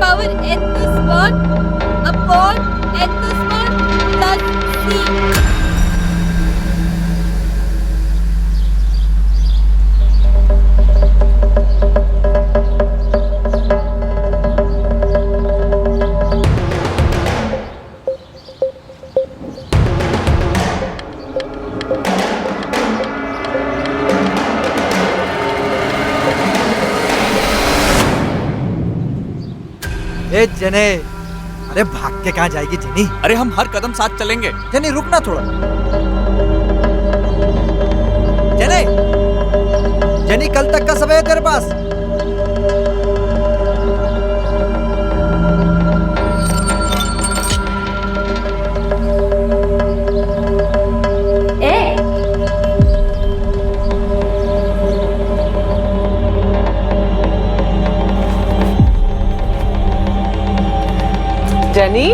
Power n to square upon n to square plus c। ए जने, अरे भाग के कहाँ जाएगी जनी? अरे हम हर कदम साथ चलेंगे। जनी रुकना थोड़ा। जने, जनी कल तक का समय है तेरे पास। जेनी,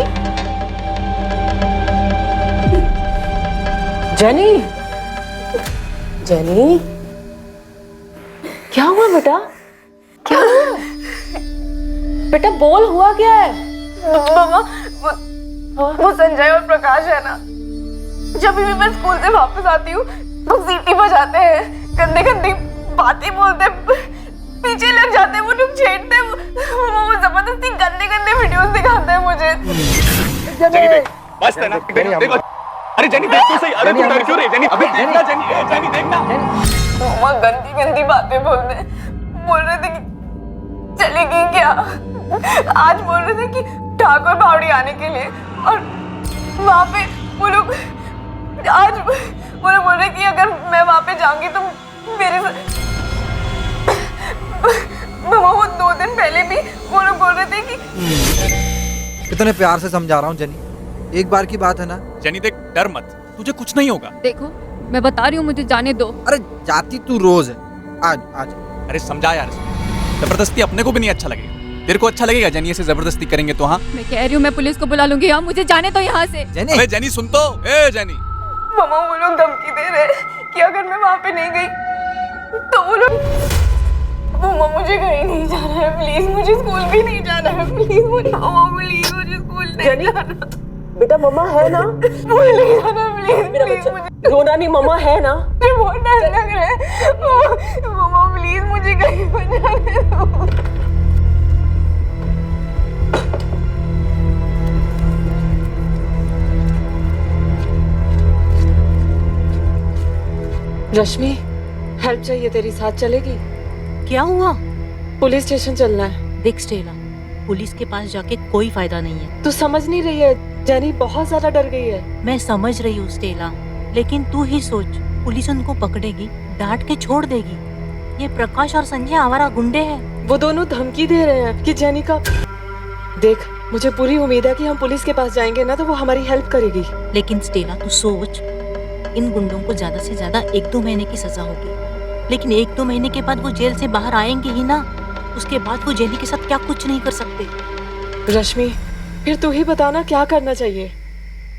जेनी, जेनी, क्या हुआ बेटा? क्या हुआ? बेटा बोल, हुआ क्या है? मामा, वो संजय और प्रकाश है ना, जब भी मैं स्कूल से वापस आती हूँ वो सीटी बजाते हैं, गंदी गंदी बातें बोलते, पीछे लग जाते हैं, वो लोग छेड़ते हैं, वो जबरदस्ती गंदे गंदे वीडियोस दिखाते हैं मुझे। जेनी देख, बस है ना, देखो। अरे जेनी देख तो सही, अरे तू डर क्यों रही जेनी? अबे देखना जेनी, जेनी देखना। मामा गंदी गंदी बातें बोल रहे थे कि चलेगी क्या? आज बोल रहे थे कि ठाकुर बावड़ी आने के लिए, और वहाँ पे वो लोग आज वो लोग बोल रहे कि अगर मैं वहाँ पे जाऊंगी तो मेरे मामा वो 2 दिन पहले भी वो लोग बोल रहे थे कि कितने प्यार से समझा रहा हूँ जनी, एक बार की बात है ना। जेनी देख, डर मत, तुझे कुछ नहीं होगा। देखो मैं बता रही हूँ, मुझे जाने दो। अरे जाती तू रोज है, आज आज। अरे समझा यार, जबरदस्ती अपने को भी नहीं अच्छा लगेगा। तेरे को अच्छा लगेगा जेनी ऐसे जबरदस्ती करेंगे तो? हाँ मैं कह रही हूँ, मैं पुलिस को बुला लूंगी। हाँ मुझे जाने दो यहाँ से। जनी, अबे जेनी सुन तो, ए जेनी। मामा वो लोग धमकी दे रहे हैं कि अगर मैं वहाँ पे नहीं गई तो वो लोग, मामा मुझे कहीं नहीं जाना है, प्लीज मुझे स्कूल भी नहीं जाना है, प्लीज मुझे, मामा प्लीज मुझे स्कूल नहीं जाना। बेटा मम्मा है ना? स्कूल नहीं जाना, प्लीज मेरा प्लीज बच्चा, मुझे रोना नहीं, मम्मा है ना? मुझे बहुत डर लग रहा है, मामा प्लीज मुझे कहीं पर जाने दो। रश्मि, हेल्प चाहिए तेरी, साथ चलेगी? क्या हुआ? पुलिस स्टेशन चलना है। देख स्टेला, पुलिस के पास जाके कोई फायदा नहीं है। तू समझ नहीं रही है, जेनी बहुत ज्यादा डर गई है। मैं समझ रही हूँ स्टेला, लेकिन तू ही सोच, पुलिस उनको पकड़ेगी, डांट के छोड़ देगी। ये प्रकाश और संजय आवारा गुंडे हैं। वो दोनों धमकी दे रहे हैं कि जेनी का। देख, मुझे पूरी उम्मीद है कि हम पुलिस के पास जाएंगे ना तो वो हमारी हेल्प करेगी। लेकिन स्टेला तू सोच, इन गुंडों को ज्यादा से ज्यादा 1-2 महीने की सजा होगी, लेकिन 1-2 महीने के बाद वो जेल से बाहर आएंगे ही ना। उसके बाद वो जेनी के साथ क्या कुछ नहीं कर सकते। रश्मि, फिर तू ही बताना क्या करना चाहिए।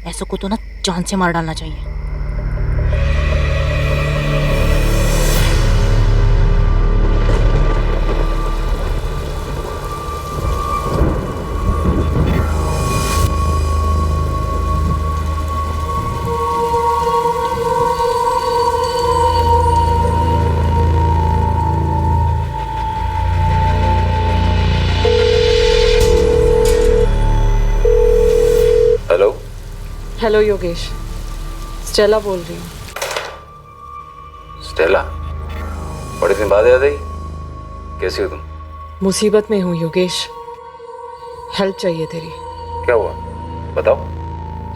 ऐसा को तो ना जान से मार डालना चाहिए। हेलो योगेश, स्टेला बोल रही हूँ। स्टेला, बड़े दिन बाद याद आई, कैसी हो तुम? मुसीबत में हूँ योगेश, हेल्प चाहिए तेरी। क्या हुआ बताओ।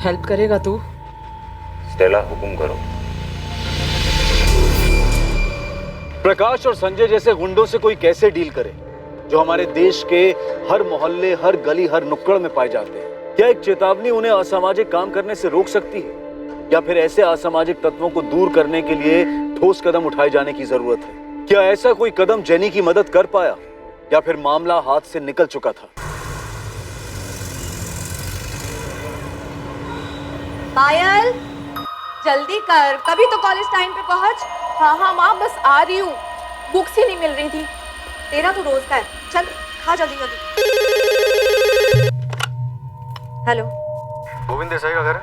हेल्प करेगा तू? स्टेला हुकुम करो। प्रकाश और संजय जैसे गुंडों से कोई कैसे डील करे, जो हमारे देश के हर मोहल्ले, हर गली, हर नुक्कड़ में पाए जाते हैं? क्या एक चेतावनी उन्हें असामाजिक काम करने से रोक सकती है, या फिर ऐसे असामाजिक तत्वों को दूर करने के लिए ठोस कदम उठाए जाने की जरूरत है? क्या ऐसा कोई कदम जेनी की मदद कर पाया, या फिर मामला हाथ से निकल चुका था? पायल, जल्दी कर, कभी तो कॉलेज टाइम पे पहुंच। हाँ हाँ माँ, बस आ रही हूँ, बुक्स ही नहीं मिल रही थी। तेरा तो रोज का है, चल खा जल्दी जल्दी। हेलो, गोविंद देसाई का घर है?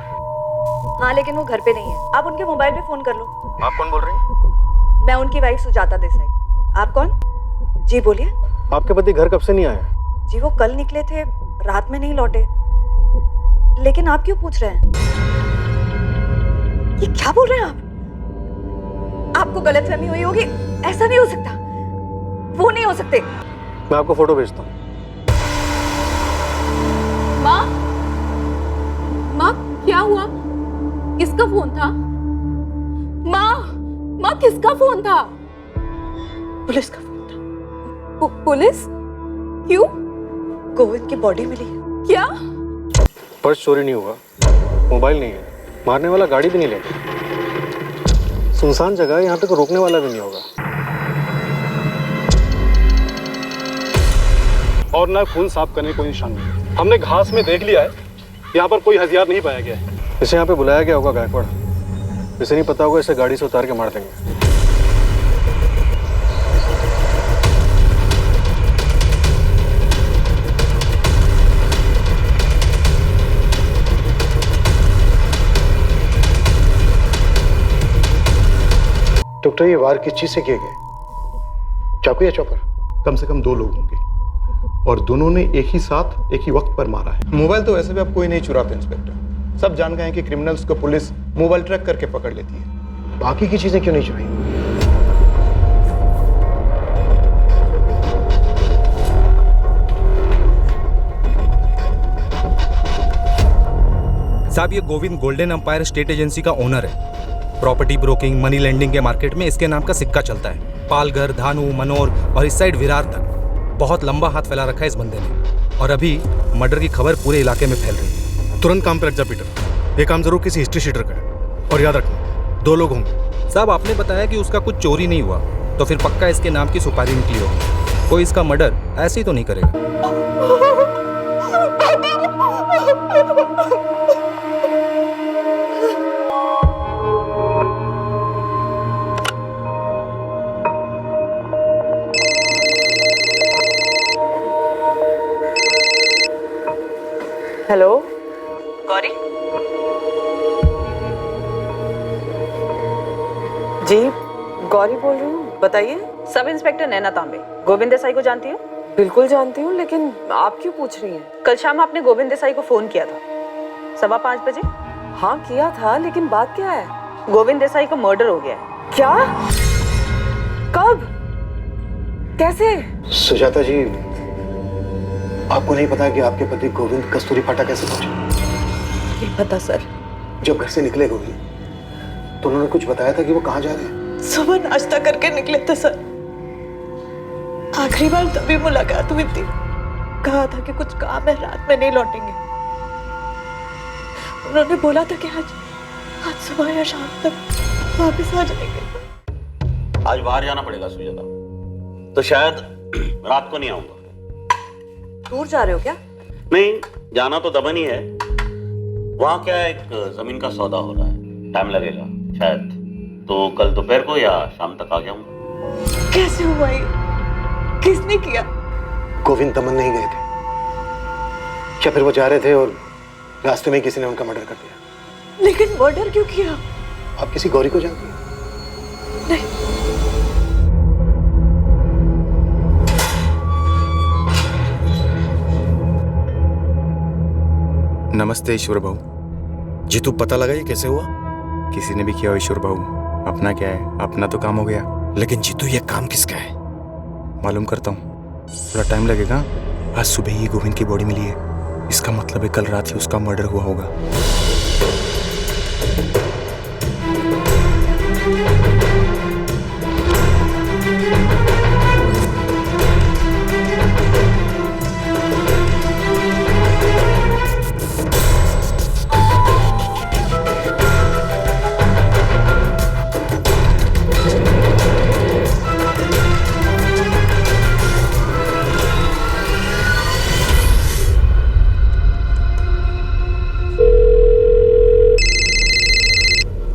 हाँ लेकिन वो घर पे नहीं है। आप उनके मोबाइल पे फोन कर लो। आप कौन बोल रही हैं? मैं उनकी वाइफ सुजाता देसाई। आप कौन? जी बोलिए। आपके पति घर कब से नहीं आए? जी वो कल निकले थे, रात में नहीं लौटे। लेकिन आप क्यों पूछ रहे हैं? ये क्या बोल रहे हैं आप? आपको गलतफहमी हुई होगी। ऐसा नहीं हो सकता, वो नहीं हो सकते। मैं आपको फोटो भेजता हूँ। माँ, माँ क्या हुआ? किसका फोन था? माँ किसका फोन था? पुलिस का फोन था। पुलिस? क्यों? गोविंद की बॉडी मिली। क्या? पर्स चोरी नहीं हुआ, मोबाइल नहीं है, मारने वाला गाड़ी भी नहीं ले गया। सुनसान जगह है, यहाँ पे कोई रोकने वाला भी नहीं होगा। और ना खून साफ करने कोई निशान नहीं। हमने घास में देख लिया है, यहाँ पर कोई हथियार नहीं पाया गया है। इसे यहाँ पे बुलाया गया होगा गायकवाड़। इसे नहीं पता होगा, इसे गाड़ी से उतार के मार देंगे। डॉक्टर, ये वार किस चीज से किए गए? चाकू या चॉपर? कम से कम 2 लोग होंगे और दोनों ने एक ही साथ एक ही वक्त पर मारा है। मोबाइल तो वैसे भी अब कोई नहीं चुराता इंस्पेक्टर। सब जान गए हैं कि क्रिमिनल्स को पुलिस मोबाइल ट्रैक करके पकड़ लेती है। बाकी की चीजें क्यों नहीं चुराई? साहब, ये Govind golden empire state agency का ओनर है। प्रॉपर्टी ब्रोकिंग, मनी लेंडिंग के मार्केट में इसके नाम का सिक्का चलता है। पालघर, धानु, मनोर और इस साइड विरार तक बहुत लंबा हाथ फैला रखा है इस बंदे ने। और अभी मर्डर की खबर पूरे इलाके में फैल रही है। तुरंत काम पे लग जा पीटर। ये काम जरूर किसी हिस्ट्री शीटर का है। और याद रखना, 2 लोग होंगे। साहब, आपने बताया कि उसका कुछ चोरी नहीं हुआ, तो फिर पक्का इसके नाम की सुपारी निकली होगी। कोई इसका मर्डर ऐसे ही तो नहीं करेगा। हेलो गौरी जी, गौरी बोल रही हूँ, बताइए। सब इंस्पेक्टर नैना तांबे, गोविंद देसाई को जानती हो? बिल्कुल जानती हूँ, लेकिन आप क्यों पूछ रही हैं? कल शाम आपने गोविंद देसाई को फोन किया था 5:15 बजे। हाँ किया था, लेकिन बात क्या है? गोविंद देसाई का मर्डर हो गया है। क्या? कब? कैसे? सुजाता जी, आपको नहीं पता कि आपके पति गोविंद कस्तूरी फाटा कैसे पहुंचे? नहीं पता सर। जब घर से निकले गोविंद तो उन्होंने कुछ बताया था कि वो कहाँ जा रहे हैं? सुबह नाश्ता करके निकले थे सर। आखिरी बार तभी मुलाकात हुई थी। कहा था कि कुछ काम है, रात में नहीं लौटेंगे। उन्होंने बोला था कि आज सुबह या शाम तक वापस आ जाएंगे। आज बाहर जाना पड़ेगा सुजाता, तो शायद रात को नहीं आऊंगा। दूर जा रहे हो क्या? नहीं, जाना तो दमन ही है। वहां क्या है, एक जमीन का सौदा हो रहा है, टाइम लगेगा शायद, तो कल दोपहर को या शाम तक आ जाऊंगा। कैसे हुआ ये? किसने किया? गोविंद दमन नहीं गए थे, क्या फिर वो जा रहे थे और रास्ते में किसी ने उनका मर्डर कर दिया? लेकिन मर्डर क्यों किया? आप किसी गौरी को जानती हैं? नहीं। नमस्ते ईश्वर भाऊ। जीतू, पता लगा ये कैसे हुआ? किसी ने भी किया हो ईश्वर भाऊ, अपना क्या है, अपना तो काम हो गया। लेकिन जीतू, ये काम किसका है? मालूम करता हूँ, थोड़ा टाइम लगेगा। आज सुबह ही गोविंद की बॉडी मिली है, इसका मतलब है कल रात ही उसका मर्डर हुआ होगा।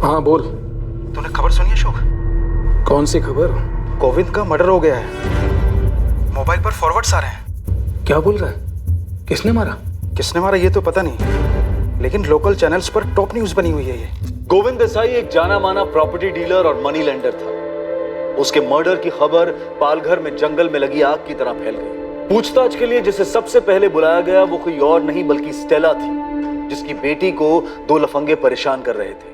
हाँ बोल। तूने खबर सुनी अशोक? कौन सी खबर? गोविंद का मर्डर हो गया है। मोबाइल पर फॉरवर्ड्स आ रहे हैं। क्या बोल रहा है? किसने मारा? किसने मारा ये तो पता नहीं, लेकिन लोकल चैनल्स पर टॉप न्यूज बनी हुई है ये। गोविंद देसाई एक जाना माना प्रॉपर्टी डीलर और मनी लेंडर था। उसके मर्डर की खबर पालघर में जंगल में लगी आग की तरह फैल गई। पूछताछ के लिए जिसे सबसे पहले बुलाया गया वो कोई और नहीं बल्कि स्टेला थी, जिसकी बेटी को 2 लफंगे परेशान कर रहे थे।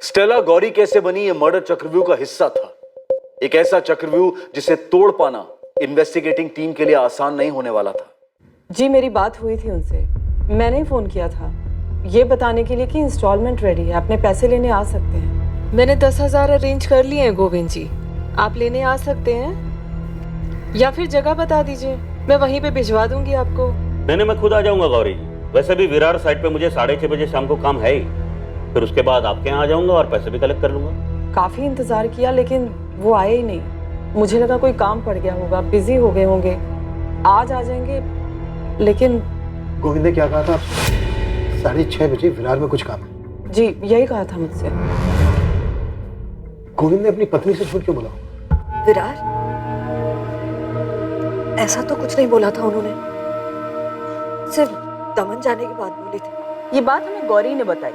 स्टेला गौरी कैसे बनी ये मर्डर चक्रव्यूह का हिस्सा था, एक ऐसा चक्रव्यूह जिसे तोड़ पाना इन्वेस्टिगेटिंग टीम के लिए आसान नहीं होने वाला था। जी मेरी बात हुई थी उनसे, मैंने ही फोन किया था ये बताने के लिए कि इंस्टॉलमेंट रेडी है, अपने पैसे लेने आ सकते हैं। मैंने 10,000 अरेंज कर लिए हैं गोविंद जी, आप लेने आ सकते हैं या फिर जगह बता दीजिए, मैं वहीं पे भिजवा दूंगी आपको। नहीं, मैं खुद आ जाऊंगा गौरी जी। वैसे भी विरार साइड पे मुझे 6:30 बजे शाम को काम है ही, फिर उसके बाद आपके यहाँ आ जाऊंगा और पैसे भी कलेक्ट कर लूंगा। काफी इंतजार किया लेकिन वो आए ही नहीं, मुझे लगा कोई काम पड़ गया होगा, बिजी हो गए होंगे, आज आ जाएंगे। लेकिन गोविंद ने क्या कहा था आपसे? 6:30 बजे विरार में कुछ काम है? जी यही कहा था मुझसे। गोविंद ने अपनी पत्नी से झूठ क्यों बोला? विरार? ऐसा तो कुछ नहीं बोला था उन्होंने, सिर्फ दमन जाने की बात बोली थी। ये बात हमें गौरी ने बताई।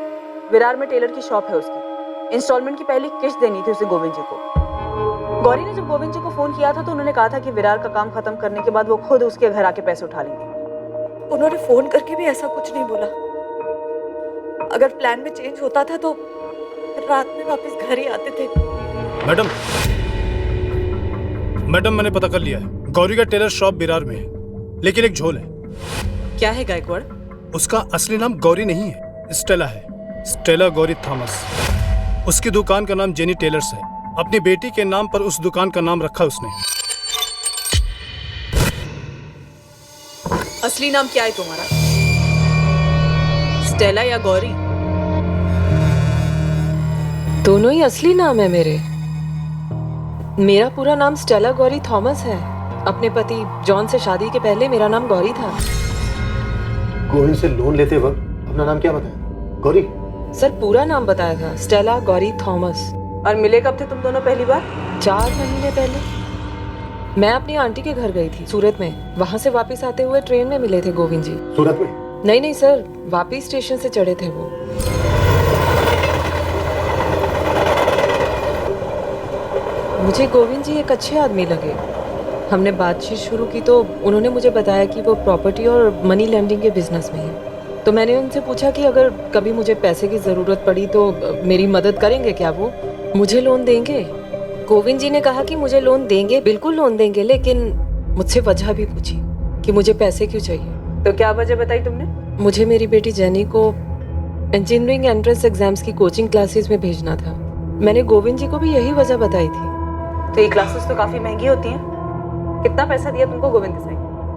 विरार में टेलर की शॉप है उसकी, इंस्टॉलमेंट की पहली किस्त देनी थी उसे गोविंद जी को। गौरी ने जब गोविंद जी को फोन किया था तो उन्होंने कहा था कि विरार का काम खत्म करने के बाद वो खुद उसके घर आके पैसे उठा लेंगे। उन्होंने फोन करके भी ऐसा कुछ नहीं बोला। अगर प्लान में चेंज होता था तो रात में वापस घर ही आते थे। मैडम मैंने पता कर लिया है, गौरी का टेलर शॉप विरार में है, लेकिन एक झोल है। क्या है गायकवाड़? उसका असली नाम गौरी नहीं है, स्टेला है, स्टेला गौरी थॉमस। उसकी दुकान का नाम जेनी टेलर्स है। अपनी बेटी के नाम पर उस दुकान का नाम रखा उसने। असली नाम क्या है तुम्हारा? स्टेला या गौरी? दोनों ही असली नाम है मेरे। मेरा पूरा नाम स्टेला गौरी थॉमस है। अपने पति जॉन से शादी के पहले मेरा नाम गौरी था। गोविंद से लोन लेते वक्त अपना नाम क्या बताया? गौरी? सर पूरा नाम बताया था, स्टेला गौरी थॉमस। और मिले कब थे तुम दोनों पहली बार? 4 महीने पहले। मैं अपनी आंटी के घर गई थी सूरत में, वहाँ से वापस आते हुए ट्रेन में मिले थे गोविंद जी। सूरत में? नहीं सर, वापस स्टेशन से चढ़े थे वो। मुझे गोविंद जी एक अच्छे आदमी लगे। हमने बातचीत शुरू की तो उन्होंने मुझे बताया कि वो प्रॉपर्टी और मनी लेंडिंग के बिजनेस में है। तो मैंने उनसे पूछा कि अगर कभी मुझे पैसे की ज़रूरत पड़ी तो मेरी मदद करेंगे क्या? वो मुझे लोन देंगे। गोविंद जी ने कहा कि मुझे लोन देंगे, बिल्कुल लोन देंगे, लेकिन मुझसे वजह भी पूछी कि मुझे पैसे क्यों चाहिए। तो क्या वजह बताई तुमने? मुझे मेरी बेटी जेनी को इंजीनियरिंग एंट्रेंस एग्जाम्स की कोचिंग क्लासेस में भेजना था। मैंने गोविंद जी को भी यही वजह बताई थी। तो ये क्लासेस तो काफी महंगी होती हैं। कितना पैसा दिया तुमको गोविंद देसाई?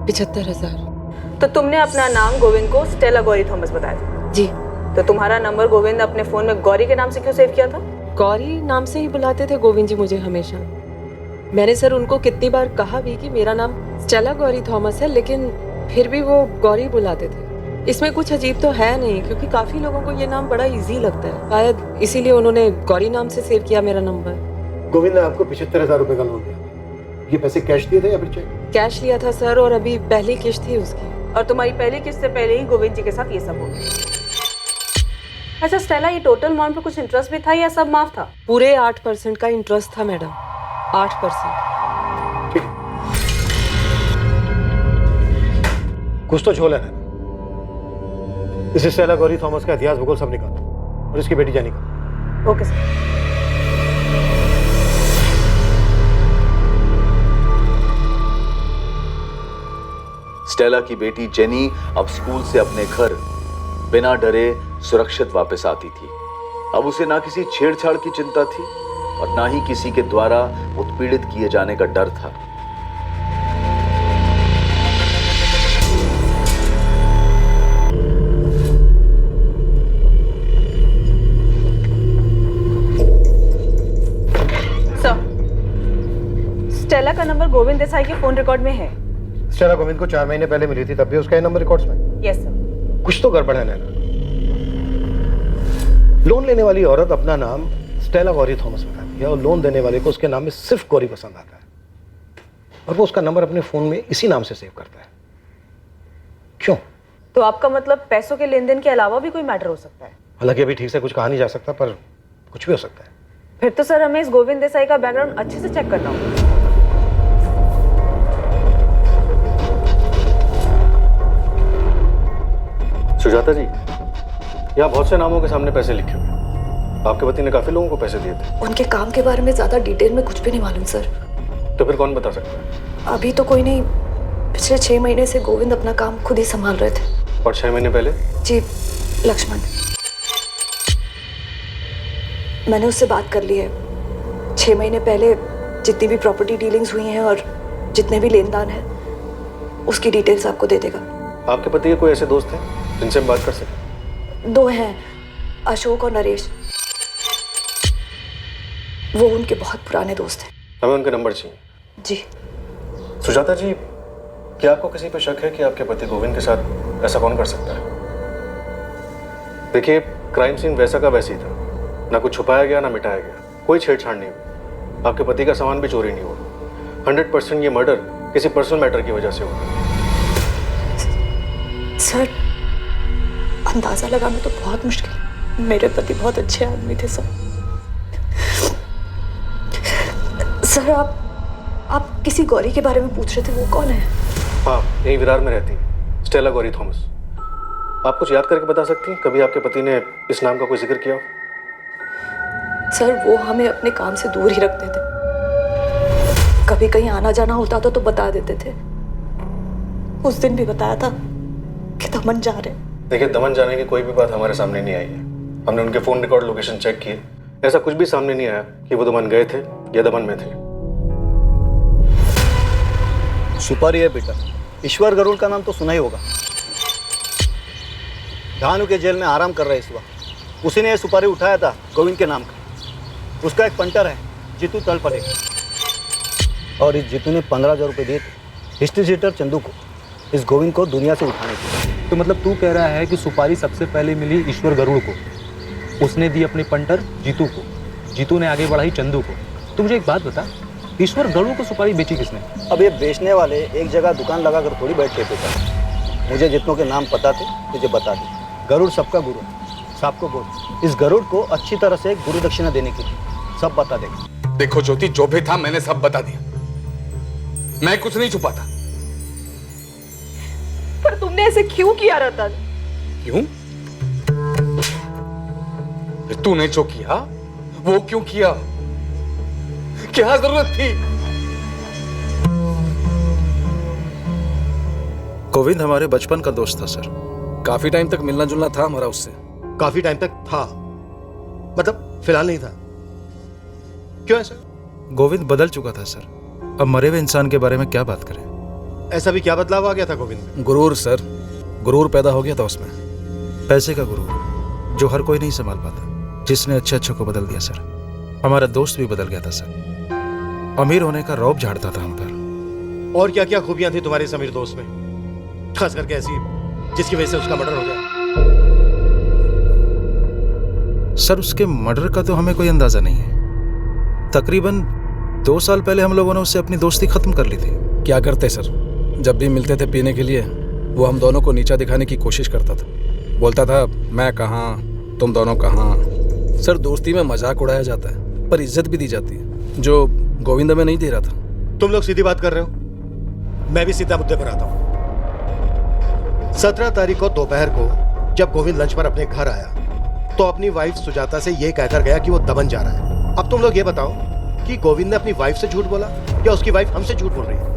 75,000। तो तुमने अपना नाम गोविंद को स्टेला गौरी थॉमस बताया था? जी। तो तुम्हारा नंबर गोविंद ने अपने फोन में गौरी के नाम से क्यों सेव किया था? गौरी नाम से ही बुलाते थे गोविंद जी मुझे हमेशा। मैंने सर उनको कितनी बार कहा भी कि मेरा नाम स्टेला गौरी थॉमस है, लेकिन फिर भी वो गौरी बुलाते थे। इसमें कुछ अजीब तो है नहीं, क्योंकि काफी लोगों को ये नाम बड़ा इजी लगता है, शायद इसीलिए उन्होंने गौरी नाम से सेव किया मेरा नंबर। गोविंद ने आपको 75,000 रुपए का लोन दिया, ये पैसे कैश दिए थे या फिर चेक? कैश लिया था सर, और अभी पहली किस्त थी उसकी। और तुम्हारी पहली किस्त से पहले ही गोविंद जी के साथ ये सब हो गया। अच्छा स्टेला, ये टोटल अमाउंट पर कुछ इंटरेस्ट भी था या सब माफ था? पूरे 8% का इंटरेस्ट था मैडम, 8%। कुछ तो झोल है ना। इसे स्टेला गौरी थॉमस का इतिहास भूगोल सब निकालो और इसकी बेटी जेनी का। Okay sir. स्टेला की बेटी जेनी अब स्कूल से अपने घर बिना डरे सुरक्षित वापस आती थी। अब उसे ना किसी छेड़छाड़ की चिंता थी और ना ही किसी के द्वारा उत्पीड़ित किए जाने का डर था। स्टेला का नंबर गोविंद देसाई के फोन रिकॉर्ड में है। स्टेला गोविंद को 4 महीने पहले मिली थी, तब भी उसका ये नंबर रिकॉर्ड्स में? Yes sir. कुछ तो गड़बड़ है नैना। लोन लेने वाली औरत अपना नाम स्टेला गौरी थॉमस बताती है और लोन देने वाले को उसके नाम में सिर्फ गौरी पसंद आता है, और वो उसका नंबर अपने फोन में इसी नाम से सेव करता है। क्यों? तो आपका मतलब पैसों के लेन देन के अलावा भी कोई मैटर हो सकता है? हालांकि अभी ठीक से कुछ कहा नहीं जा सकता, पर कुछ भी हो सकता है। फिर तो सर हमें इस गोविंद देसाई का बैकग्राउंड अच्छे से चेक करना होगा। सुजाता जी, यहाँ बहुत से नामों के सामने पैसे लिखे हुए हैं। आपके पति ने काफी लोगों को पैसे दिए थे। उनके काम के बारे में ज्यादा डिटेल में कुछ भी नहीं मालूम सर। तो फिर कौन बता सकता है? अभी तो कोई नहीं। पिछले 6 महीने से गोविंद अपना काम खुद ही संभाल रहे थे। और 6 महीने पहले? जी लक्ष्मण, मैंने उससे बात कर ली है। 6 महीने पहले जितनी भी प्रॉपर्टी डीलिंग्स हुई हैं और जितने भी लेन देन है, उसकी डिटेल्स आपको दे देगा। आपके पति के कोई ऐसे दोस्त हैं जिनसे हम बात कर सकें? 2 हैं, अशोक और नरेश। वो उनके बहुत पुराने दोस्त हैं। हमें उनका नंबर चाहिए। जी। सुजाता जी, क्या आपको किसी पर शक है कि आपके पति गोविंद के साथ ऐसा कौन कर सकता है? देखिए, क्राइम सीन वैसा का वैसी था। ना कुछ छुपाया गया ना मिटाया गया, कोई छेड़छाड़ नहीं हुई। आपके पति का सामान भी चोरी नहीं हुआ। 100% ये मर्डर किसी पर्सनल मैटर की वजह से हुआ। सर, अंदाजा लगाना तो बहुत मुश्किल। मेरे पति बहुत अच्छे आदमी थे सर। सर, आप किसी गौरी के बारे में पूछ रहे थे, वो कौन है? हाँ, यही विरार में रहती है, स्टेला गौरी थॉमस। आप कुछ याद करके बता सकती हैं कभी आपके पति ने इस नाम का कोई जिक्र किया हो? सर, वो हमें अपने काम से दूर ही रखते थे। कभी कहीं आना जाना होता था तो बता देते थे। उस दिन भी बताया था कि दमन जा रहे। देखिए, दमन जाने की कोई भी बात हमारे सामने नहीं आई है। हमने उनके फोन रिकॉर्ड लोकेशन चेक किए, ऐसा कुछ भी सामने नहीं आया कि वो दमन गए थे या दमन में थे। सुपारी है बेटा। ईश्वर गरुड़ का नाम तो सुना ही होगा। धानु के जेल में आराम कर रहे इस वक्त। उसी ने ये सुपारी उठाया था गोविंद के नाम का। उसका एक पंटर है जीतू तलपड़े, और इस जीतू ने 15,000 रुपये दिए थे हिस्ट्री शीटर चंदू को इस गोविंद को दुनिया से उठाने के। तो मतलब तू कह रहा है कि सुपारी सबसे पहले मिली ईश्वर गरुड़ को, उसने दी अपने पंटर जीतू को, जीतू ने आगे बढ़ाई चंदू को। तो मुझे एक बात बता, ईश्वर गरुड़ को सुपारी बेची किसने? अब ये बेचने वाले एक जगह दुकान लगा कर थोड़ी बैठते थे। मुझे जितनों के नाम पता थे मुझे बता दे। गरुड़ सबका गुरु, सबको गुरु। इस गरुड़ को अच्छी तरह से गुरु दक्षिणा देने की थी, सब बता देगा। देखो ज्योति, जो भी था मैंने सब बता दिया। मैं कुछ नहीं छुपाता। पर तुमने ऐसे क्यों किया रतन? क्यों? तूने जो किया वो क्यों किया? क्या जरूरत थी? गोविंद हमारे बचपन का दोस्त था सर। काफी टाइम तक मिलना जुलना था हमारा उससे। काफी टाइम तक था, मतलब फिलहाल नहीं था। क्यों ऐसा? गोविंद बदल चुका था सर। अब मरे हुए इंसान के बारे में क्या बात करें? ऐसा भी क्या बदलाव आ गया था गोविंद में? गुरूर सर, गुरूर पैदा हो गया था उसमें। पैसे का गुरूर जो हर कोई नहीं संभाल पाता, जिसने अच्छे अच्छे को बदल दिया सर। हमारा दोस्त भी बदल गया था सर। अमीर होने का रौब झाड़ता था हम पर। और क्या क्या खूबियां थी तुम्हारे समीर दोस्त में, खास करके ऐसी जिसकी वजह से उसका मर्डर हो गया? सर, उसके मर्डर का तो हमें कोई अंदाजा नहीं है। तकरीबन 2 साल पहले हम लोगों ने उससे अपनी दोस्ती खत्म कर ली थी। क्या करते सर, जब भी मिलते थे पीने के लिए वो हम दोनों को नीचा दिखाने की कोशिश करता था। बोलता था मैं कहाँ, तुम दोनों कहाँ। सर, दोस्ती में मजाक उड़ाया जाता है पर इज्जत भी दी जाती है, जो गोविंद में नहीं दे रहा था। तुम लोग सीधी बात कर रहे हो, मैं भी सीधा मुद्दे पर आता हूँ। 17 तारीख को दोपहर को जब गोविंद लंच पर अपने घर आया तो अपनी वाइफ सुजाता से यह कहकर गया कि वो दमन जा रहा है। अब तुम लोग ये बताओ कि गोविंद ने अपनी वाइफ से झूठ बोला या उसकी वाइफ हमसे झूठ बोल रही है?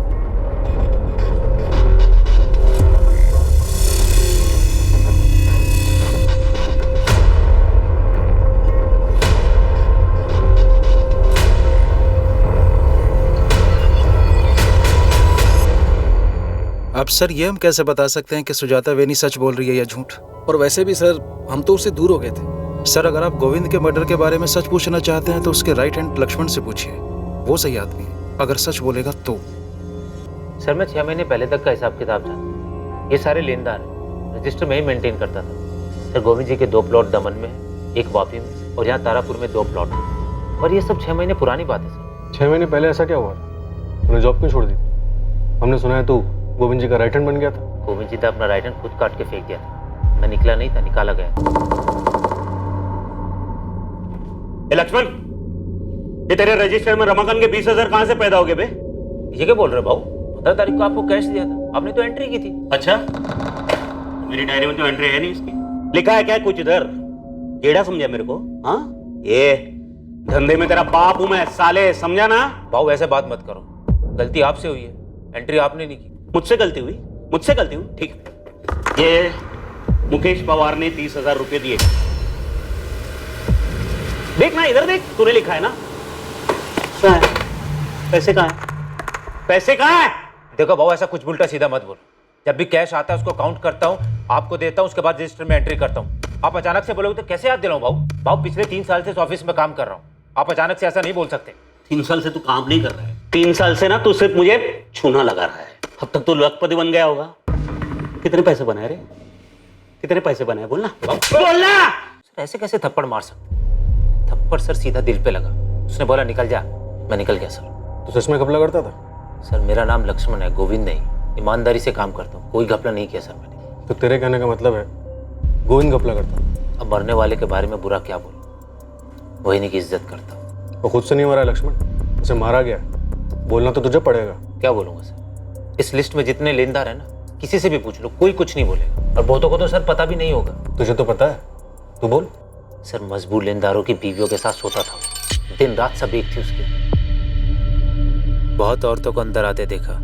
अब सर, ये हम कैसे बता सकते हैं कि सुजाता वेनी सच बोल रही है या झूठ? और वैसे भी सर, हम तो उससे दूर हो गए थे। सर, अगर आप गोविंद के मर्डर के बारे में सच पूछना चाहते हैं तो उसके राइट हैंड लक्ष्मण से पूछिए, वो सही आदमी है। अगर सच बोलेगा तो। सर, मैं 6 महीने पहले तक का हिसाब किताब जानता। ये सारे लेनदार रजिस्टर में ही मेंटेन करता था। सर, गोविंद जी के 2 प्लॉट दमन में है, एक वापी में और यहाँ तारापुर में 2 प्लॉट है। और ये सब 6 महीने पुरानी बात है सर। 6 महीने पहले ऐसा क्या हुआ? तूने जॉब क्यों छोड़ दी? हमने सुना है तू गोविंद जी का राइट हैंड बन गया था। गोविंद जी ने अपना राइट हैंड खुद काट के फेंक दिया था, मैं निकला नहीं था, निकाला गया। लक्ष्मण, ये तेरे रजिस्टर में रमाकांत के 20,000 कहां से पैदा हो गए बे? ये क्या बोल रहे हो भाऊ? 15 तारीख को आपको कैश दिया था, आपने तो एंट्री की थी। अच्छा, मेरी डायरी में तो एंट्री है नहीं इसकी। लिखा है क्या कुछ इधर? केड़ा समझा मेरे को? हाँ, ये धंधे में तेरा बाप हूं मैं साले, समझा ना? भाऊ ऐसे बात मत करो, गलती आपसे हुई है, एंट्री आपने नहीं की। मुझसे गलती हुई? मुझसे गलती हुई? ठीक। ये मुकेश पवार ने 30,000 रुपए दिए। देख ना, इधर देख, तूने लिखा है ना? कहाँ है पैसे? कहाँ है पैसे? कहाँ है? देखो भाऊ, ऐसा कुछ उल्टा सीधा मत बोलो। जब भी कैश आता है उसको काउंट करता हूँ, आपको देता हूँ, उसके बाद रजिस्टर में एंट्री करता हूँ। आप अचानक से बोलोगे तो कैसे याद दिलाऊं भाऊ? भाऊ पिछले 3 साल से इस ऑफिस में काम कर रहा हूँ, आप अचानक से ऐसा नहीं बोल सकते। 3 साल से तू काम नहीं कर रहा है। 3 साल से ना तू सिर्फ मुझे छूना लगा रहा है। अब तक तो लखपति बन गया होगा। कितने पैसे बनाए रे? कितने पैसे बनाए? बोलना बोलना। सर ऐसे कैसे थप्पड़ मार सकते? थप्पड़ सर सीधा दिल पे लगा। उसने बोला निकल जा, मैं निकल गया सर। तो सच में घपला करता था? सर मेरा नाम लक्ष्मण है, गोविंद नहीं। ईमानदारी से काम करता हूँ, कोई घपला नहीं किया सर मैंने। तो तेरे कहने का मतलब है गोविंद घपला करता? अब मरने वाले के बारे में बुरा क्या बोलूं, वही नहीं की इज्जत करता। वो खुद से नहीं मरा लक्ष्मण, उसे मारा गया। बोलना तो तुझे पड़ेगा। क्या बोलूंगा सर? इस लिस्ट में जितने लेनदार है ना, किसी से भी पूछ लो, कोई कुछ नहीं बोलेगा। और बहुतों को तो सर पता भी नहीं होगा। तुझे तो पता है, तू बोल। सर मजबूर लेनदारों की बीवियों के साथ सोता था, दिन रात सब एक थी उसकी। बहुत औरतों को अंदर आते देखा,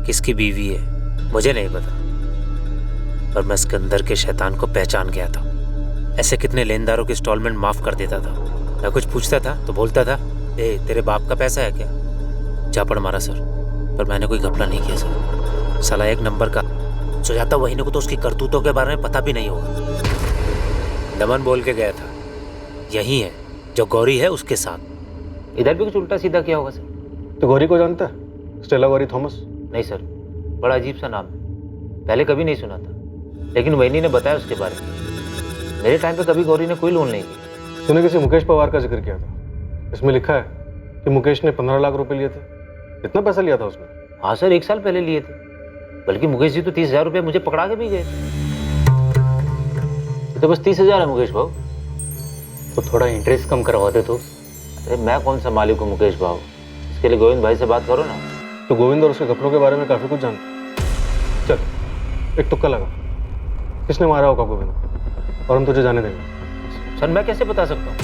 किसकी बीवी है मुझे नहीं पता, पर मैं सिकंदर के शैतान को पहचान गया था। ऐसे कितने लेनदारों की इंस्टॉलमेंट माफ कर देता था। मैं कुछ पूछता था तो बोलता था, ए तेरे बाप का पैसा है क्या? झापड़ मारा सर, पर मैंने कोई घपला नहीं किया सर। साला 1 नंबर का सुजाता वहीने को तो उसकी करतूतों के बारे में पता भी नहीं होगा। दमन बोल के गया था, यही है जो गौरी है उसके साथ। इधर भी कुछ उल्टा सीधा किया होगा सर। तो गौरी को जानता है? Stella Gauri Thomas? नहीं सर, बड़ा अजीब सा नाम है, पहले कभी नहीं सुना था, लेकिन वहीनी ने बताया उसके बारे में। मेरे टाइम पे कभी गौरी ने कोई लोन नहीं किया। तूने किसी मुकेश पवार का जिक्र किया था, इसमें लिखा है कि मुकेश ने 15 लाख रुपए लिए थे। कितना पैसा लिया था उसने? हाँ सर, 1 साल पहले लिए थे, बल्कि मुकेश जी तो 30,000 रुपये मुझे पकड़ा के भी गए। तो बस 30,000 है मुकेश भाव, तो थोड़ा इंटरेस्ट कम करवा दे तो। अरे मैं कौन सा मालिक हूँ मुकेश भाव, इसके लिए गोविंद भाई से बात करो ना। तो गोविंद और उसके कपड़ों के बारे में काफी कुछ जानता। चल एक तुक्का लगा, किसने मारा होगा गोविंद, और हम तुझे जाने देंगे। सर मैं कैसे बता सकता हूँ,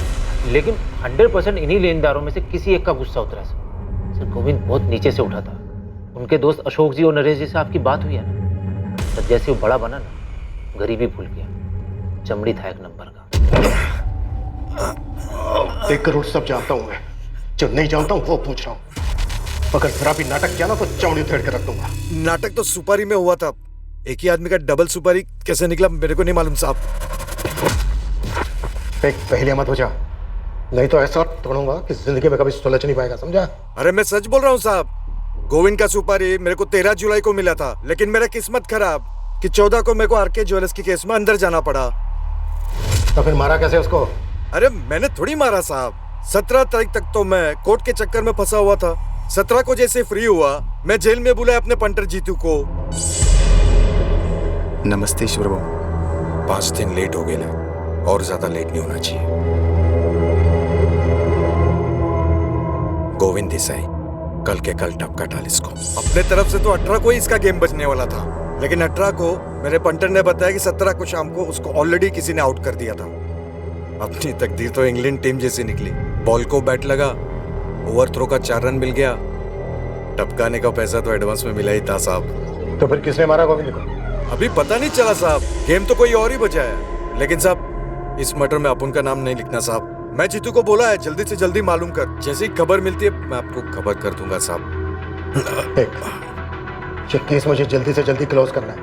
लेकिन 100% इन्हीं लेनदारों में से किसी एक का गुस्सा उतरा है सर। गोविंद बहुत नीचे से उठा था। उनके दोस्त अशोक जी और नरेश जी से आपकी बात हुई है ना सर, जैसे वो बड़ा बना ना, गरीबी भूल गया, चमड़ी था 1 नंबर का। 1 करोड़ सब जानता हूं मैं, जो नहीं जानता हूं वो पूछ रहा हूं। अगर जरा भी नाटक किया ना तो चौड़ी उधेड़ के रख दूंगा। नाटक तो सुपारी में हुआ था, एक ही आदमी का डबल सुपारी कैसे निकला मेरे को नहीं मालूम साहब। एक पहले मत हो जा, नहीं तो ऐसा तोड़ूंगा कि जिंदगी में कभी सुलझ नहीं पाएगा, समझा? अरे मैं सच बोल रहा हूँ साहब, गोविंद का सुपारी मेरे को 13 जुलाई को मिला था, लेकिन मेरा किस्मत खराब कि 14 को मेरे को आरके ज्वेलर्स की केस में अंदर जाना पड़ा। तो फिर मारा कैसे उसको? अरे मैंने थोड़ी मारा साहब, 17 तारीख तक तो मैं कोर्ट के चक्कर में फंसा हुआ था। 17 को जैसे फ्री हुआ, मैं जेल में बुलाया अपने पंटर जीतू को। नमस्ते ईश्वर बाबू, 5 दिन लेट हो गए ना, और ज्यादा लेट नहीं होना चाहिए। गोविंद देसाई, कल के कल टपका डाल इसको। अपने तरफ से तो 18 को ही इसका गेम बचने वाला था, लेकिन 18 को मेरे पंटर ने बताया कि 17 को शाम को उसको ऑलरेडी किसी ने आउट कर दिया था। अपनी तकदीर तो इंग्लैंड टीम जैसी निकली। बॉल को बैट लगा, ओवर थ्रो का 4 रन मिल गया, टपकाने का पैसा तो एडवांस में मिला ही था साहब। तो फिर किसने मारा गोविंद को? अभी पता नहीं चला साहब, गेम तो कोई और ही बचा है। लेकिन साहब इस मैटर में अपन का नाम नहीं लिखना साहब। मैं जीतू को बोला है जल्दी से जल्दी मालूम कर, जैसे ही खबर मिलती है मैं आपको खबर कर दूंगा साहब। ये केस मुझे जल्दी से जल्दी क्लोज करना है।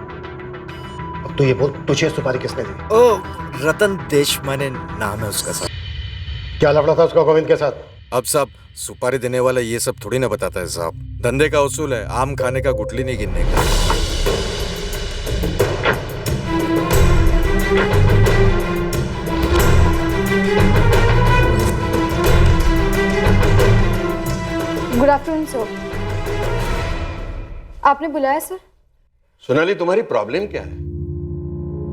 अब तो ये बोल, तुझे सुपारी किसने दी? ओ रतन देशमाने नाम है उसका साहब। क्या लफड़ा था उसका गोविंद के साथ? अब साहब सुपारी देने वाला ये सब थोड़ी ना बताता है साहब, धंधे का उसूल है, आम खाने का गुठली नहीं गिनने का। Good afternoon sir. आपने बुलाया सर? सोनाली, तुम्हारी प्रॉब्लम क्या है?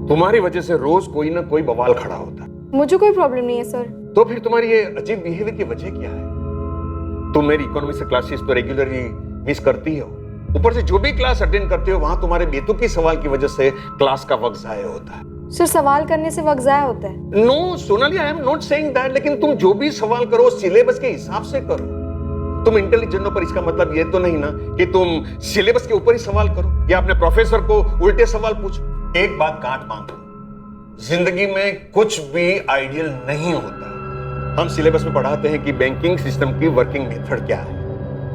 तुम्हारी वजह से रोज कोई ना कोई बवाल खड़ा होता है। मुझे कोई प्रॉब्लम नहीं है सर। तो फिर तुम्हारी ये अजीब बिहेवियर की वजह क्या है? तुम मेरी इकोनॉमी से क्लासेस तो रेगुलरली मिस करती हो, ऊपर से जो भी क्लास अटेंड करते हो वहां तुम्हारे बेतुकी सवाल की वजह से क्लास का वक्त जाया होता है। सर सवाल करने से वक्त जाया होता है? No Sonali, I am not saying that, लेकिन तुम जो भी सवाल करो सिलेबस के हिसाब से करो। तुम इंटेलिजेंट हो, पर इसका मतलब ये तो नहीं ना कि तुम सिलेबस के ऊपर ही सवाल करो या अपने प्रोफेसर को उल्टे सवाल पूछो। एक बात गांठ बांधो, जिंदगी में कुछ भी आइडियल नहीं होता। हम सिलेबस में पढ़ाते हैं कि बैंकिंग सिस्टम की वर्किंग मेथड क्या है,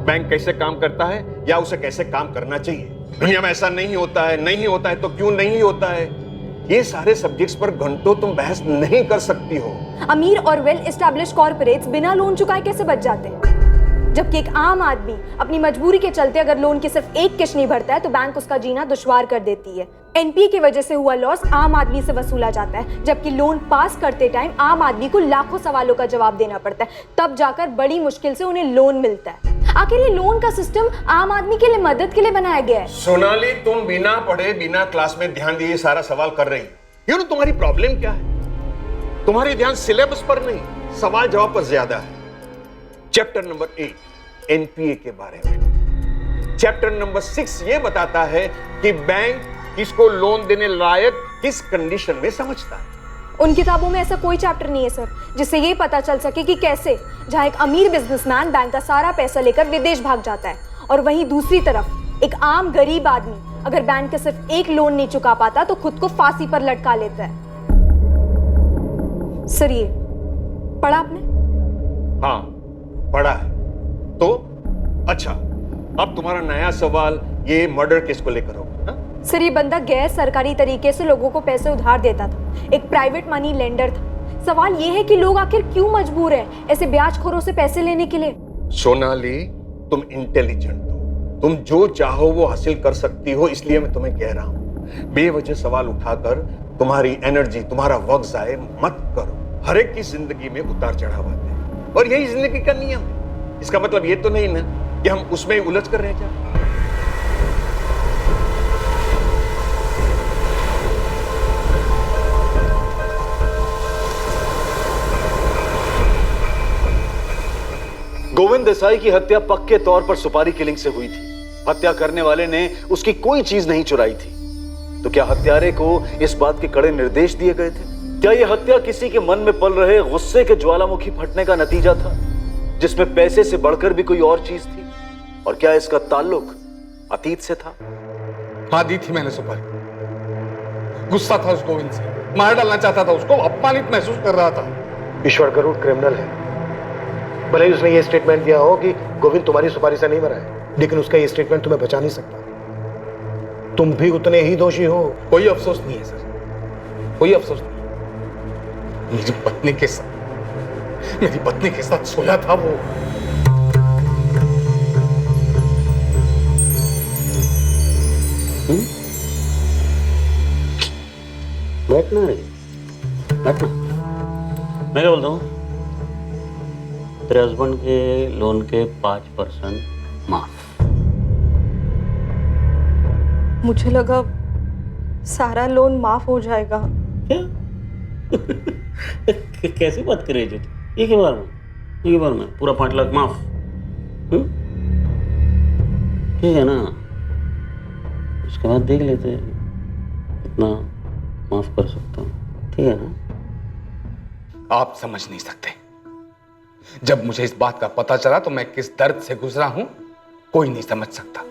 बैंक कैसे काम करता है या उसे कैसे काम करना चाहिए। दुनिया में ऐसा नहीं होता है, नहीं होता है तो क्यों नहीं होता है, ये सारे सब्जेक्ट्स पर घंटों तुम बहस नहीं कर सकती हो। अमीर और वेल एस्टैब्लिश्ड कॉर्पोरेट्स बिना लोन चुकाए कैसे बच जाते हैं, जबकि एक आम आदमी अपनी मजबूरी के चलते अगर लोन की सिर्फ एक किश्त नहीं भरता है तो बैंक उसका जीना दुश्वार कर देती है। एनपीए की वजह से हुआ लॉस आम आदमी से वसूला जाता है, जबकि लोन पास करते टाइम आम आदमी को लाखों सवालों का जवाब देना पड़ता है, तब जाकर बड़ी मुश्किल से उन्हें लोन मिलता है। आखिर ये लोन का सिस्टम आम आदमी के लिए मदद के लिए बनाया गया है। सोनाली, तुम बिना पढ़े बिना क्लास में ध्यान दिए सारा सवाल कर रही हो। तुम्हारी प्रॉब्लम क्या है? तुम्हारी ध्यान सिलेबस पर नहीं, सवाल जवाब पर ज्यादा है। चैप्टर नंबर 8 एनपीए के बारे में, चैप्टर नंबर 6 ये बताता है कि बैंक किसको लोन देने लायक किस कंडीशन में समझता है। उन किताबों में ऐसा कोई चैप्टर नहीं है सर जिससे ये पता चल सके कि कैसे जहां एक अमीर बिजनेसमैन बैंक का सारा पैसा लेकर विदेश भाग जाता है और वहीं दूसरी तरफ एक आम गरीब आदमी अगर बैंक के सिर्फ एक लोन नहीं चुका पाता तो खुद को फांसी पर लटका लेता है। सर ये पढ़ा आपने? हाँ पढ़ा है। तो अच्छा, अब तुम्हारा नया सवाल ये मर्डर केस को लेकर होगा। सर ये बंदा गैर सरकारी तरीके से लोगों को पैसे उधार देता था, एक प्राइवेट मनी लेंडर था। सवाल ये है कि लोग आखिर क्यों मजबूर हैं ऐसे ब्याजखोरों से पैसे लेने के लिए? सोनाली, तुम इंटेलिजेंट हो, तुम जो चाहो वो हासिल कर सकती हो, इसलिए मैं तुम्हें कह रहा हूं बेवजह सवाल उठाकर तुम्हारी एनर्जी, तुम्हारा वक्त जाए मत करो। हर एक की जिंदगी में उतार चढ़ाव आते हैं और यही जिंदगी का नियम है। इसका मतलब ये तो नहीं ना कि हम उसमें उलझ कर रह जाए। गोविंद देसाई की हत्या पक्के तौर पर सुपारी किलिंग से हुई थी। हत्या करने वाले ने उसकी कोई चीज नहीं चुराई थी। तो क्या हत्यारे को इस बात के कड़े निर्देश दिए गए थे? क्या यह हत्या किसी के मन में पल रहे गुस्से के ज्वालामुखी फटने का नतीजा था, जिसमें पैसे से बढ़कर भी कोई और चीज थी? और क्या इसका ताल्लुक अतीत से था? हाँ, दी थी मैंने सुपारी। गुस्सा था उस गोविंद से, मार डालना चाहता था उसको, अपमानित महसूस कर रहा था। ईश्वर गरुड़ क्रिमिनल है। भले ही उसने ये स्टेटमेंट दिया हो कि गोविंद तुम्हारी सुपारी से नहीं मरा है, लेकिन उसका ये स्टेटमेंट तुम्हें बचा नहीं सकता। तुम भी उतने ही दोषी हो। कोई अफसोस नहीं है सर, कोई अफसोस नहीं। मेरी पत्नी के साथ सोया था वो। बैठना रे, बैठना। मैं क्या बोलता हूँ, तेरे हस्बैंड के लोन के 5% माफ। मुझे लगा सारा लोन माफ हो जाएगा। कैसी बात कर रही है एक ही बार में पूरा 5 लाख माफ? ठीक है ना, उसके बाद देख लेते हैं कितना माफ कर सकता हूँ। ठीक है ना? आप समझ नहीं सकते, जब मुझे इस बात का पता चला तो मैं किस दर्द से गुजरा हूं कोई नहीं समझ सकता,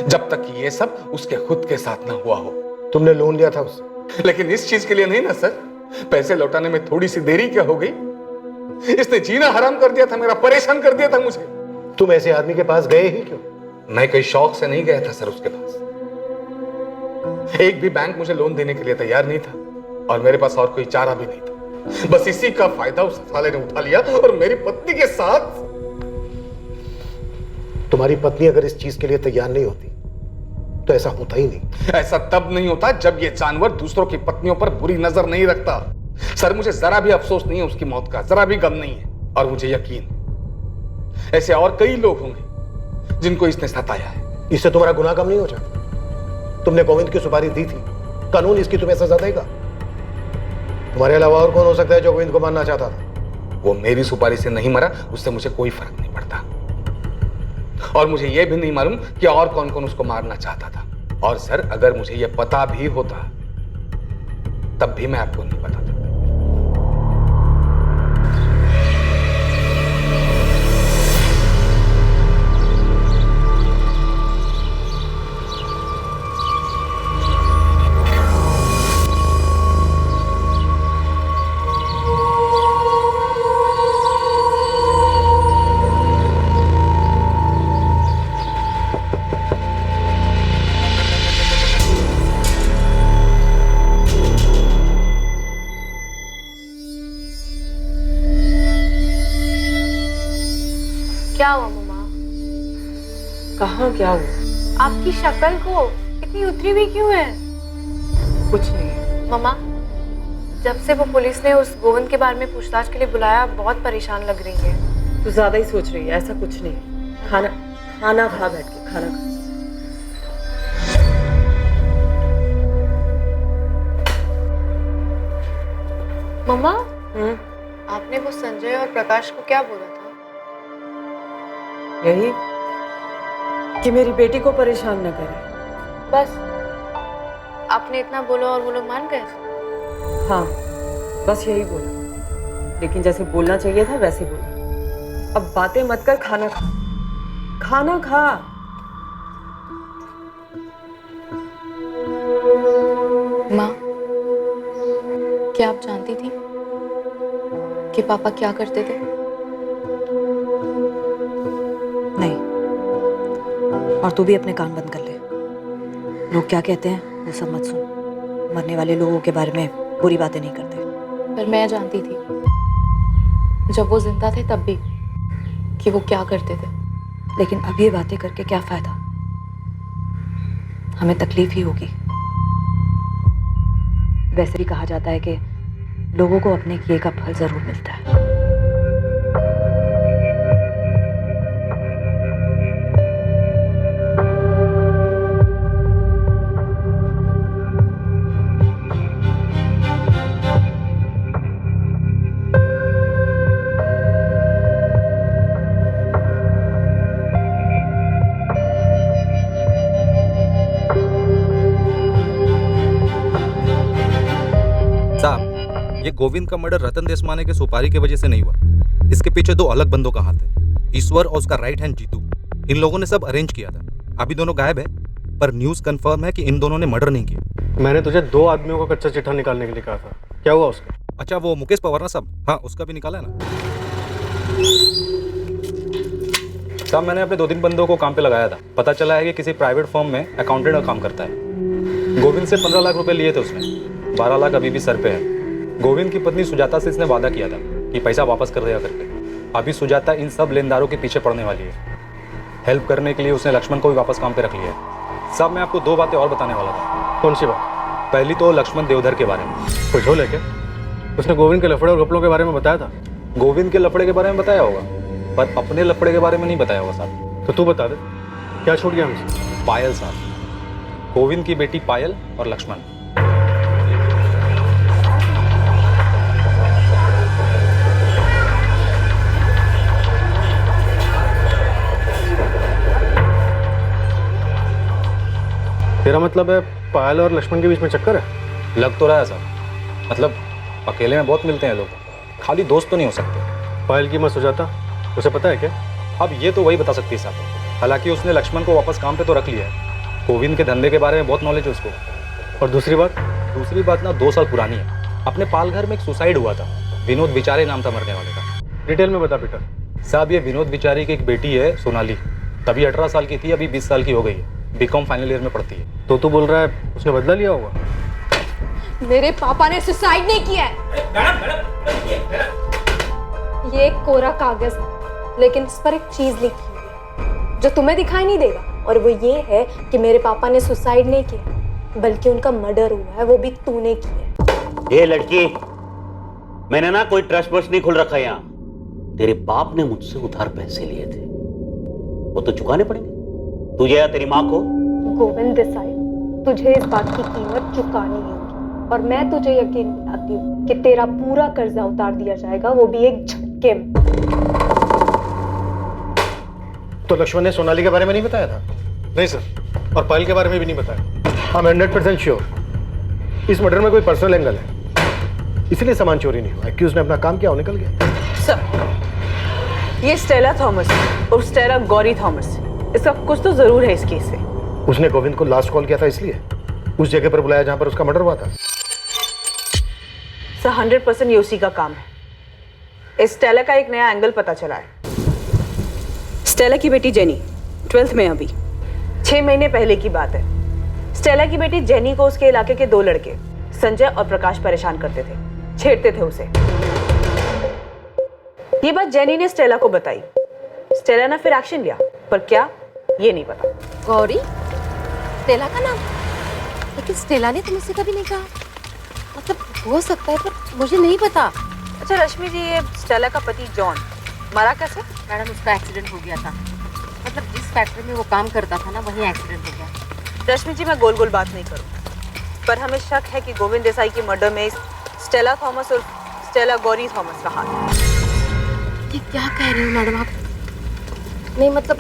जब तक कि ये सब उसके खुद के साथ ना हुआ हो। तुमने लोन लिया था उससे? लेकिन इस चीज के लिए नहीं ना सर। पैसे लौटाने में थोड़ी सी देरी क्या हो गई? इसने जीना हराम कर दिया था मेरा, परेशान कर दिया था मुझे। तुम ऐसे आदमी के पास गए ही क्यों? मैं कोई शौक से नहीं गया था सर उसके पास। एक भी बैंक मुझे लोन देने के लिए तैयार नहीं था और मेरे पास और कोई चारा भी नहीं था। बस इसी का फायदा उस साले ने उठा लिया और मेरी पत्नी के साथ। तुम्हारी पत्नी अगर इस चीज के लिए तैयार नहीं होती तो ऐसा होता ही नहीं। ऐसा तब नहीं होता जब ये जानवर दूसरों की पत्नियों पर बुरी नजर नहीं रखता। सर मुझे जरा भी अफसोस नहीं है उसकी मौत का, जरा भी गम नहीं है। और मुझे यकीन ऐसे और कई लोग होंगे जिनको इसने सताया है। इससे तुम्हारा गुनाह कम नहीं हो जाता? तुमने गोविंद की सुपारी दी थी, कानून इसकी तुम्हें सजा देगा। तुम्हारे अलावा और कौन हो सकता है जो गोविंद को मारना चाहता था? वो मेरी सुपारी से नहीं मरा, उससे मुझे कोई फर्क नहीं पड़ता। और मुझे यह भी नहीं मालूम कि और कौन कौन उसको मारना चाहता था। और सर, अगर मुझे यह पता भी होता तब भी मैं आपको नहीं बताता। क्या हुआ मम्मा? कहाँ क्या हुआ? आपकी शक्ल को इतनी उतरी हुई क्यों है? कुछ नहीं मम्मा, जब से वो पुलिस ने उस गोविंद के बारे में पूछताछ के लिए बुलाया, बहुत परेशान लग रही है। तू ज्यादा ही सोच रही है, ऐसा कुछ नहीं। खाना खाना खा, बैठ के खाना खा। मम्मा, आपने वो संजय और प्रकाश को क्या बोला था? यही कि मेरी बेटी को परेशान न करे। बस आपने इतना बोला और वो लोग मान गए? हाँ, बस यही बोला, लेकिन जैसे बोलना चाहिए था वैसे बोला। अब बातें मत कर, खाना खा। खाना खा। माँ, क्या आप जानती थी कि पापा क्या करते थे? नहीं, और तू भी अपने कान बंद कर ले। लोग क्या कहते हैं वो सब मत सुन। मरने वाले लोगों के बारे में बुरी बातें नहीं करते। पर मैं जानती थी जब वो जिंदा थे तब भी कि वो क्या करते थे। लेकिन अब ये बातें करके क्या फायदा? हमें तकलीफ ही होगी। वैसे भी कहा जाता है कि लोगों को अपने किए का फल जरूर मिलता है। ये गोविंद का मर्डर रतन देशमाने के सुपारी की वजह से नहीं हुआ। इसके पीछे दो अलग बंदों का हाथ है, ईश्वर और उसका राइट हैंड जीतू। इन लोगों ने सब अरेंज किया था। अभी दोनों गायब है, पर न्यूज कंफर्म है कि इन दोनों ने मर्डर नहीं किया। मैंने तुझे 2 आदमियों का कच्चा चिट्ठा निकालने के लिए कहा था, क्या हुआ उसका? अच्छा, वो मुकेश पवार ना साहब? हाँ, उसका भी निकाला है ना साहब। मैंने अपने 2-3 बंदों को काम पे लगाया था। पता चला है कि किसी प्राइवेट फर्म में अकाउंटेंट का काम करता है। गोविंद से 15 लाख रुपए लिए थे उसने, 12 लाख अभी भी सर पे है। गोविंद की पत्नी सुजाता से इसने वादा किया था कि पैसा वापस कर देगा करके। अभी सुजाता इन सब लेनदारों के पीछे पड़ने वाली है। हेल्प करने के लिए उसने लक्ष्मण को भी वापस काम पे रख लिया है। साहब, मैं आपको 2 बातें और बताने वाला था। कौन सी बात? पहली तो लक्ष्मण देवधर के बारे में। कुछ हो लेके उसने गोविंद के लफड़े और घपलों के बारे में बताया था। गोविंद के लफड़े के बारे में बताया होगा, पर अपने लफड़े के बारे में नहीं बताया होगा साहब। तो तू बता दे, क्या छूट गया हमसे? पायल साहब, गोविंद की बेटी पायल और लक्ष्मण। तेरा मतलब है पायल और लक्ष्मण के बीच में चक्कर है? लग तो रहा है साहब। मतलब अकेले में बहुत मिलते हैं लोग, खाली दोस्त तो नहीं हो सकते। पायल की मां सुजाता, उसे पता है क्या? अब ये तो वही बता सकती है साहब। हालांकि उसने लक्ष्मण को वापस काम पे तो रख लिया है। गोविंद के धंधे के बारे में बहुत नॉलेज है उसको। और दूसरी बात ना 2 साल पुरानी है। अपने पालघर में एक सुसाइड हुआ था, विनोद विचारे नाम था मरने वाले का। डिटेल में बता बेटा। साहब, ये विनोद विचारे की एक बेटी है सोनाली, तभी 18 साल की थी, अभी 20 साल की हो गई है। बीकॉम फाइनल ईयर में पढ़ती है। तो तू बोल रहा है उसने बदला लिया होगा? मेरे पापा ने सुसाइड नहीं किया है। ये एक कोरा कागज है, लेकिन इस पर एक चीज लिखी है जो तुम्हें दिखाई नहीं देगा, और वो ये है कि मेरे पापा ने सुसाइड नहीं किया, बल्कि उनका मर्डर हुआ है, वो भी तूने किया। ये लड़की, मैंने ना कोई ट्रस्ट वस्ट नहीं खुल रखा यहाँ। तेरे बाप ने मुझसे उधार पैसे लिए थे, वो तो चुकाने पड़ेंगे तुझे या तेरी माँ को। गोविंद देसाई, तुझे इस बात की कीमत चुकानी होगी। और मैं तुझे यकीन दिलाती हूँ कि तेरा पूरा कर्जा उतार दिया जाएगा, वो भी एक झटके में। तो लक्ष्मण ने सोनाली के बारे में नहीं बताया था? नहीं सर, और पायल के बारे में भी नहीं बताया। I'm 100% श्योर इस मर्डर में कोई पर्सनल एंगल है, इसलिए सामान चोरी नहीं हुआ। एक्यूज ने अपना काम किया और निकल गया। सर, ये स्टेला थॉमस और स्टेला गौरी थॉमस, इसका कुछ तो जरूर है इस केस से। उसने गोविंद को लास्ट कॉल किया था, इसलिए उस जगह पर बुलाया जहां पर उसका मर्डर हुआ था। सर 100% ये उसी का काम है। इस स्टेला का एक नया एंगल पता चला है। स्टेला की बेटी जेनी 12th में अभी 6 महीने पहले की बात है। स्टेला की बेटी जेनी को उसके इलाके के 2 लड़के संजय और प्रकाश परेशान करते थे, छेड़ते थे उसे। ये बात जेनी ने स्टेला को बताई। स्टेला ने फिर एक्शन लिया, पर क्या ये नहीं पता। गौरी स्टेला का नाम? लेकिन स्टेला ने तो मुझसे कभी नहीं कहा। मतलब हो सकता है पर मुझे नहीं पता। अच्छा रश्मि जी, ये स्टेला का पति जॉन मरा कैसे? मैडम उसका एक्सीडेंट हो गया था। मतलब जिस फैक्ट्री में वो काम करता था ना, वहीं एक्सीडेंट हो गया। रश्मि जी, मैं गोल गोल बात नहीं करूँ, पर हमें शक है कि गोविंद देसाई की मर्डर में स्टेला थॉमस और स्टेला गौरी थॉमस का हाथ है। ये क्या कह रही हो मैडम आप? नहीं मतलब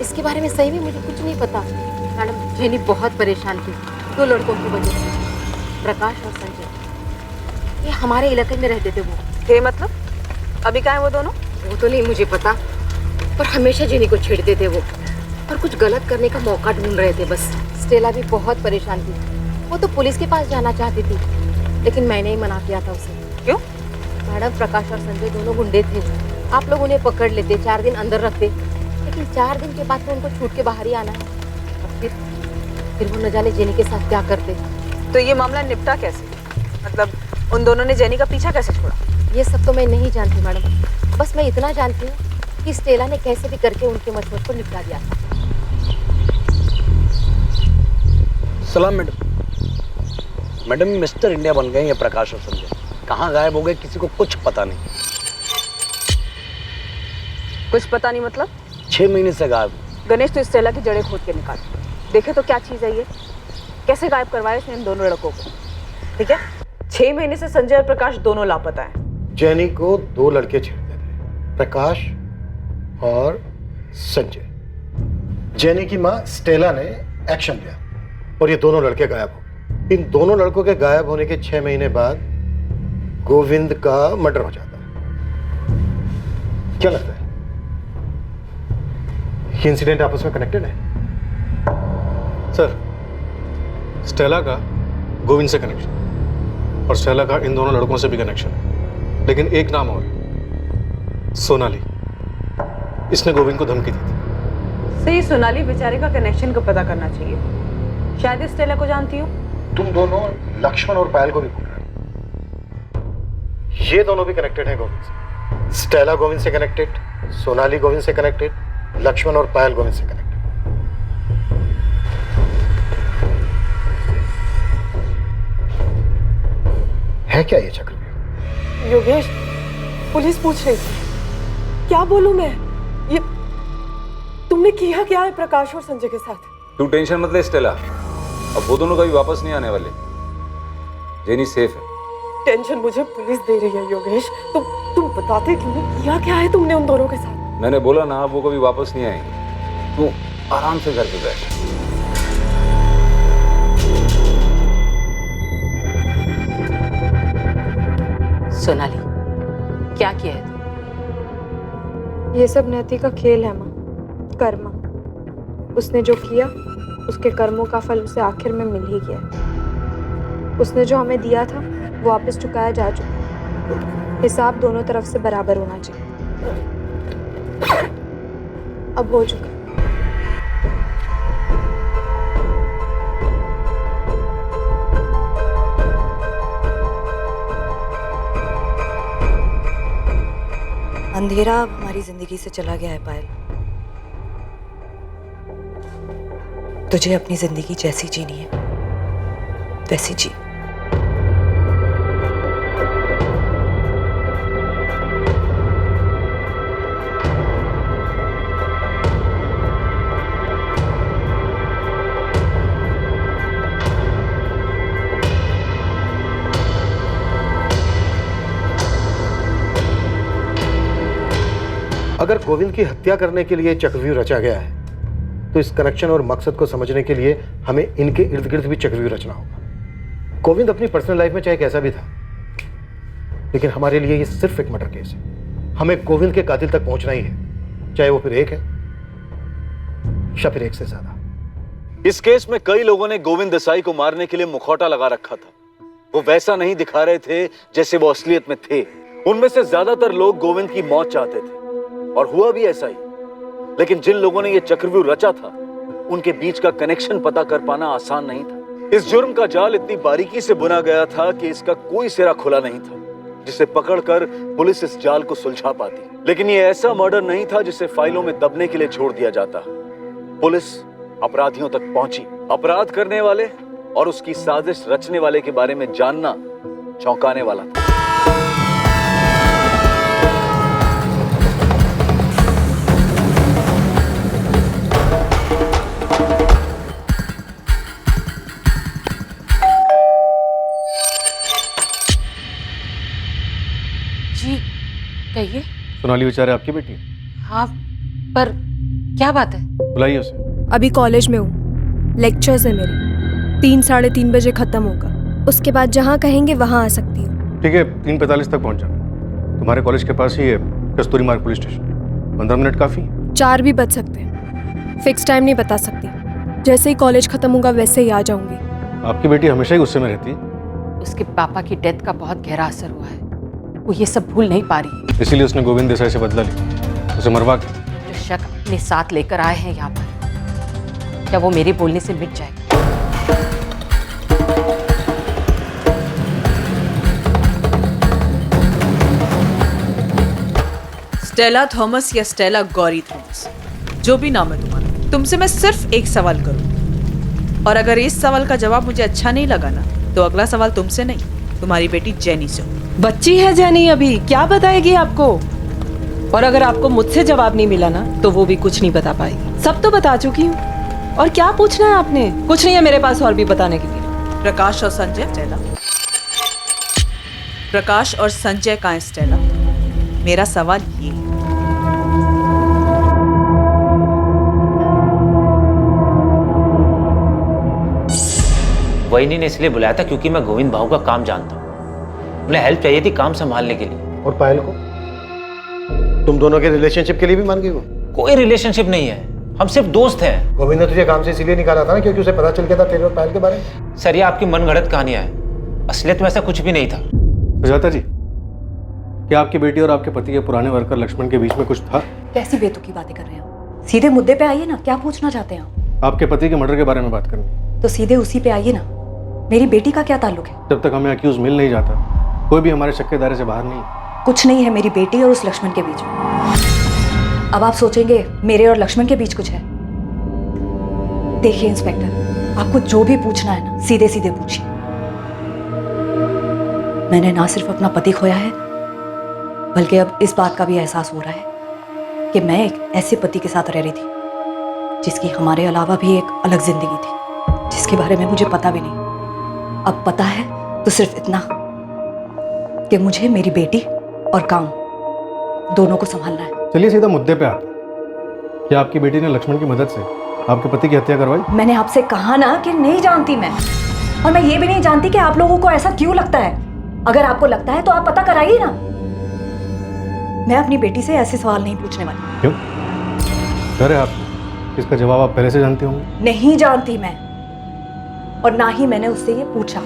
इसके बारे में सही में मुझे कुछ नहीं पता। मैडम जेनी बहुत परेशान थी 2 लड़कों की वजह से, प्रकाश और संजय। ये हमारे इलाके में रहते थे। वो थे मतलब? अभी कहाँ है वो दोनों? वो तो नहीं मुझे पता, पर हमेशा जेनी को छेड़ते थे वो, और कुछ गलत करने का मौका ढूंढ रहे थे बस। स्टेला भी बहुत परेशान थी। वो तो पुलिस के पास जाना चाहती थी, लेकिन मैंने ही मना किया था उसे। क्यों? मैडम प्रकाश और संजय दोनों गुंडे थे। आप लोग उन्हें पकड़ लेते, 4 दिन अंदर रखते, लेकिन 4 दिन के बाद तो उनको छूट के बाहर ही आना है। और फिर वो न जाने जेनी के साथ क्या करते। तो ये मामला निपटा कैसे? मतलब उन दोनों ने जेनी का पीछा कैसे छोड़ा? ये सब तो मैं नहीं जानती मैडम, बस मैं इतना जानती हूँ कि स्टेला ने कैसे भी करके उनके मशवरे को निपटा दिया था। सलाम मैडम। मैडम मिस्टर इंडिया बन गए ये प्रकाश और संजय। कहाँ गायब हो गए किसी को कुछ पता नहीं। कुछ पता नहीं मतलब? 6 महीने से गायब। गणेश तो स्टेला की जड़ें खोद के निकाल देखे तो क्या चीज है ये। कैसे गायब करवाया इसने इन दोनों लड़कों को? ठीक है, 6 महीने से संजय और प्रकाश दोनों लापता हैं। जेनी को 2 लड़के छेड़ते थे, प्रकाश और संजय। जेनी की मां स्टेला ने एक्शन लिया और ये दोनों लड़के गायब हो गए। इन दोनों लड़कों के गायब होने के 6 महीने बाद गोविंद का मर्डर हो जाता है। क्या लगता है ये इंसिडेंट आपस में कनेक्टेड है? सर, स्टेला का गोविंद से कनेक्शन और स्टेला का इन दोनों लड़कों से भी कनेक्शन है, लेकिन एक नाम और है, सोनाली। इसने गोविंद को धमकी दी थी। सही, सोनाली बेचारे का कनेक्शन का पता करना चाहिए। शायद स्टेला को जानती हो। तुम दोनों लक्ष्मण और पायल को भी भूल रहे हो। ये दोनों भी कनेक्टेड हैं गोविंद से। स्टेला गोविंद से कनेक्टेड, सोनाली गोविंद से कनेक्टेड, लक्ष्मण और पायल गोविंद से कनेक्टेड। है क्या ये चक्रव्यूह? योगेश, पुलिस पूछ रही थी। क्या बोलूं मैं? ये तुमने किया क्या है प्रकाश और संजय के साथ? तू टेंशन मत ले स्टेला, अब वो दोनों कभी वापस नहीं आने वाले। जेनी सेफ है। टेंशन मुझे पुलिस दे रही है योगेश। तुम बताते क्यों नहीं? किया क्या है तुमने उन दोनों के साथ? मैंने बोला ना, वो कभी वापस नहीं आएंगे। तू आराम से घर पे बैठ। सोनाली, क्या किया है? ये सब नियति का खेल है माँ, कर्म। उसने जो किया उसके कर्मों का फल उसे आखिर में मिल ही गया। उसने जो हमें दिया था वो वापस चुकाया जा चुका। हिसाब दोनों तरफ से बराबर होना चाहिए। अब हो चुका। अंधेरा हमारी जिंदगी से चला गया है पायल। तुझे अपनी जिंदगी जैसी जीनी है वैसी जी। अगर गोविंद की हत्या करने के लिए चक्रव्यूह रचा गया है तो इस कनेक्शन और मकसद को समझने के लिए हमें इनके इर्द गिर्द भी चक्रव्यूह रचना होगा। गोविंद अपनी पर्सनल लाइफ में चाहे कैसा भी था, लेकिन हमारे लिए ये सिर्फ एक मर्डर केस है। हमें गोविंद के कातिल तक पहुंचना ही है, चाहे वो फिर एक है या फिर एक से ज्यादा। इस केस में कई लोगों ने गोविंद देसाई को मारने के लिए मुखौटा लगा रखा था। वो वैसा नहीं दिखा रहे थे जैसे वो असलियत में थे। उनमें से ज्यादातर लोग गोविंद की मौत चाहते थे और हुआ भी ऐसा ही। लेकिन जिन लोगों ने ये चक्रव्यूह रचा था, उनके बीच का कनेक्शन पता कर पाना आसान नहीं था। इस जुर्म का जाल इतनी बारीकी से बुना गया था कि इसका कोई सिरा खुला नहीं था जिसे पकड़कर पुलिस इस जाल को सुलझा पाती। लेकिन ये ऐसा मर्डर नहीं था जिसे फाइलों में दबने के लिए छोड़ दिया जाता। पुलिस अपराधियों तक पहुंची। अपराध करने वाले और उसकी साजिश रचने वाले के बारे में जानना चौंकाने वाला था। जी कहिए। सोनाली बेचारे आपकी बेटी है? हाँ, पर क्या बात है? बुलाइए उसे। अभी कॉलेज में हूँ, लेक्चर्स है मेरे। 3-3:30 बजे खत्म होगा। उसके बाद जहाँ कहेंगे वहाँ आ सकती हूँ। ठीक है, 3:45 तक पहुँच जाना। तुम्हारे कॉलेज के पास ही है कस्तूरी मार्ग पुलिस स्टेशन। 15 मिनट काफी। 4 भी बज सकते हैं, फिक्स टाइम नहीं बता सकती। जैसे ही कॉलेज खत्म होगा वैसे ही आ जाऊंगी। आपकी बेटी हमेशा ही गुस्से में रहती है। उसके पापा की डेथ का बहुत गहरा असर हुआ है, वो ये सब भूल नहीं पा रही। इसीलिए उसने गोविंद देसाई से बदला लिया, उसे मरवा के। जो शक अपने साथ लेकर आए हैं यहाँ पर, क्या वो मेरे बोलने से मिट जाएगा? स्टेला थॉमस या स्टेला गौरी थॉमस, जो भी नाम है तुम्हारा, तुमसे मैं सिर्फ एक सवाल करूँ, और अगर इस सवाल का जवाब मुझे अच्छा नहीं लगा ना, तो अगला सवाल तुमसे नहीं, तुम्हारी बेटी जेनी से। बच्ची है जेनी, अभी क्या बताएगी आपको? और अगर आपको मुझसे जवाब नहीं मिला ना, तो वो भी कुछ नहीं बता पाएगी। सब तो बता चुकी हूँ, और क्या पूछना है आपने? कुछ नहीं है मेरे पास और भी बताने के लिए। प्रकाश और संजय स्टेला, प्रकाश और संजय कहाँ है स्टेला? मेरा सवाल ये है। वहीनी ने इसलिए बुलाया था क्योंकि मैं गोविंद भाऊ का काम जानता हूँ। उन्हें हेल्प चाहिए थी काम संभालने के लिए। और पायल को? तुम दोनों के रिलेशनशिप के लिए भी मान गई वो? कोई रिलेशनशिप नहीं है, हम सिर्फ दोस्त हैं। गोविंद ने तुझे काम से इसीलिए निकाला था ना क्योंकि उसे पता चल गया था तेरे और पायल के बारे में? सर, ये आपकी मनगढ़ंत कहानियां हैं, असलियत में ऐसा कुछ भी नहीं था। सुजाता जी, क्या आपकी बेटी और आपके पति के पुराने वर्कर लक्ष्मण के बीच में कुछ था? कैसी बेतुकी बातें कर रहे हैं आप? सीधे मुद्दे पे आइए ना, क्या पूछना चाहते हैं आप? आपके पति के मर्डर के बारे में बात करनी। तो सीधे उसी पे आइए ना। मेरी बेटी का क्या ताल्लुक है? जब तक हमें अक्यूज मिल नहीं जाता, कोई भी हमारे शक के दायरे से बाहर नहीं। कुछ नहीं है मेरी बेटी और उस लक्ष्मण के बीच में। अब आप सोचेंगे मेरे और लक्ष्मण के बीच कुछ है। देखिए इंस्पेक्टर, आपको जो भी पूछना है ना, सीधे सीधे पूछिए। मैंने ना सिर्फ अपना पति खोया है, बल्कि अब इस बात का भी एहसास हो रहा है कि मैं एक ऐसे पति के साथ रह रही थी जिसकी हमारे अलावा भी एक अलग जिंदगी थी, जिसके बारे में मुझे पता भी नहीं। अब पता है तो सिर्फ इतना कि मुझे मेरी बेटी और काम दोनों को संभालना है। चलिए सीधा मुद्दे पे आते हैं। क्या आपकी बेटी ने लक्ष्मण की मदद से आपके पति की हत्या करवाई? मैंने आपसे कहा ना कि नहीं जानती मैं, और मैं ये भी नहीं जानती कि आप लोगों को ऐसा क्यों लगता है। अगर आपको लगता है तो आप पता कराइए ना। मैं अपनी बेटी से ऐसे सवाल नहीं पूछने वाली। क्यों? डर है आपको? इसका जवाब आप पहले से जानते होंगे। नहीं जानती मैं, और ना ही मैंने उससे ये पूछा,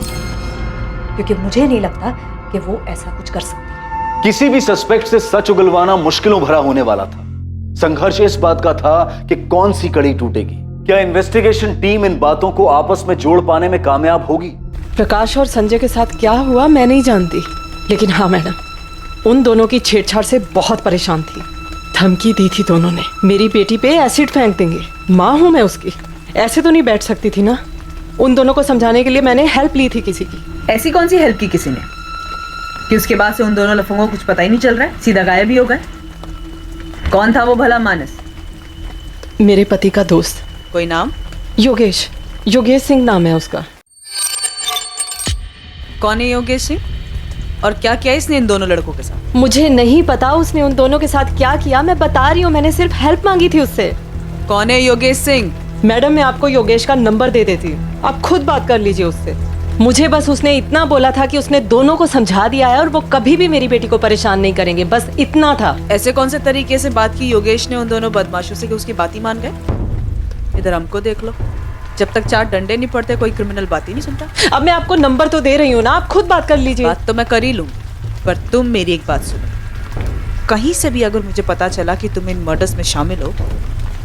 क्योंकि मुझे नहीं लगता कि वो ऐसा कुछ कर सकती है। किसी भी सस्पेक्ट से सच उगलवाना मुश्किलों भरा होने वाला था। संघर्ष इस बात का था कि कौन सी कड़ी टूटेगी। क्या इन्वेस्टिगेशन टीम इन बातों को आपस में जोड़ पाने में कामयाब होगी? प्रकाश और संजय के साथ क्या हुआ मैं नहीं जानती, लेकिन हाँ मैडम, उन दोनों की छेड़छाड़ से बहुत परेशान थी। धमकी दी थी दोनों ने, मेरी बेटी पे एसिड फेंक देंगे। माँ हूँ मैं उसकी, ऐसे तो नहीं बैठ सकती थी ना। उन दोनों को समझाने के लिए मैंने हेल्प ली थी किसी की। ऐसी कौन सी हेल्प की किसी ने कि उसके बाद से उन दोनों लफंगों को कुछ पता ही नहीं चल रहा है, सीधा गायब ही हो गए? कौन था वो भला मानस? मेरे पति का दोस्त। कोई नाम? योगेश सिंह नाम है उसका। कौन है योगेश सिंह? और क्या किया इसने इन दोनों लड़कों के साथ? मुझे नहीं पता उसने उन दोनों के साथ क्या किया, मैं बता रही हूँ, मैंने सिर्फ हेल्प मांगी थी उससे। कौन है योगेश सिंह? मैडम मैं आपको योगेश का नंबर दे देती हूँ, आप खुद बात कर लीजिए उससे। मुझे बस उसने इतना बोला था कि उसने दोनों को समझा दिया है और वो कभी भी मेरी बेटी को परेशान नहीं करेंगे, बस इतना था। ऐसे कौन से तरीके से बात की योगेश ने उन दोनों बदमाशों से कि उसकी बात ही मान गए? इधर हमको देख लो, जब तक 4 डंडे नहीं पड़ते कोई क्रिमिनल बात ही नहीं सुनता। अब मैं आपको नंबर तो दे रही हूँ ना, आप खुद बात कर लीजिए। बात तो मैं कर ही लूंगी, पर तुम मेरी एक बात सुनो। कहीं से भी अगर मुझे पता चला कि तुम इन मर्डर्स में शामिल हो,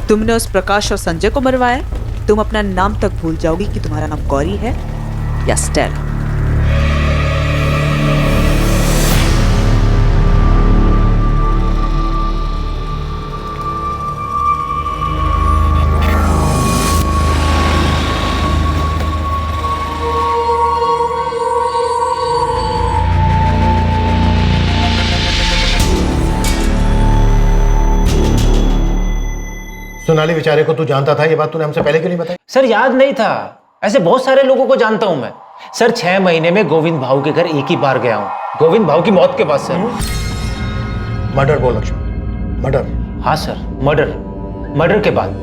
तुमने उस प्रकाश और संजय को मरवाया, तुम अपना नाम तक भूल जाओगी कि तुम्हारा नाम गौरी है या स्टेला। सोनाली बेचारे को तू जानता था, ये बात तूने हमसे पहले क्यों नहीं बताई? सर याद नहीं था, ऐसे बहुत सारे लोगों को जानता हूं मैं। सर 6 महीने में गोविंद भाऊ के घर एक ही बार गया हूं, गोविंद भाऊ की मौत के बाद सर। मर्डर बोल लक्ष्मण, मर्डर? हाँ सर, मर्डर के बाद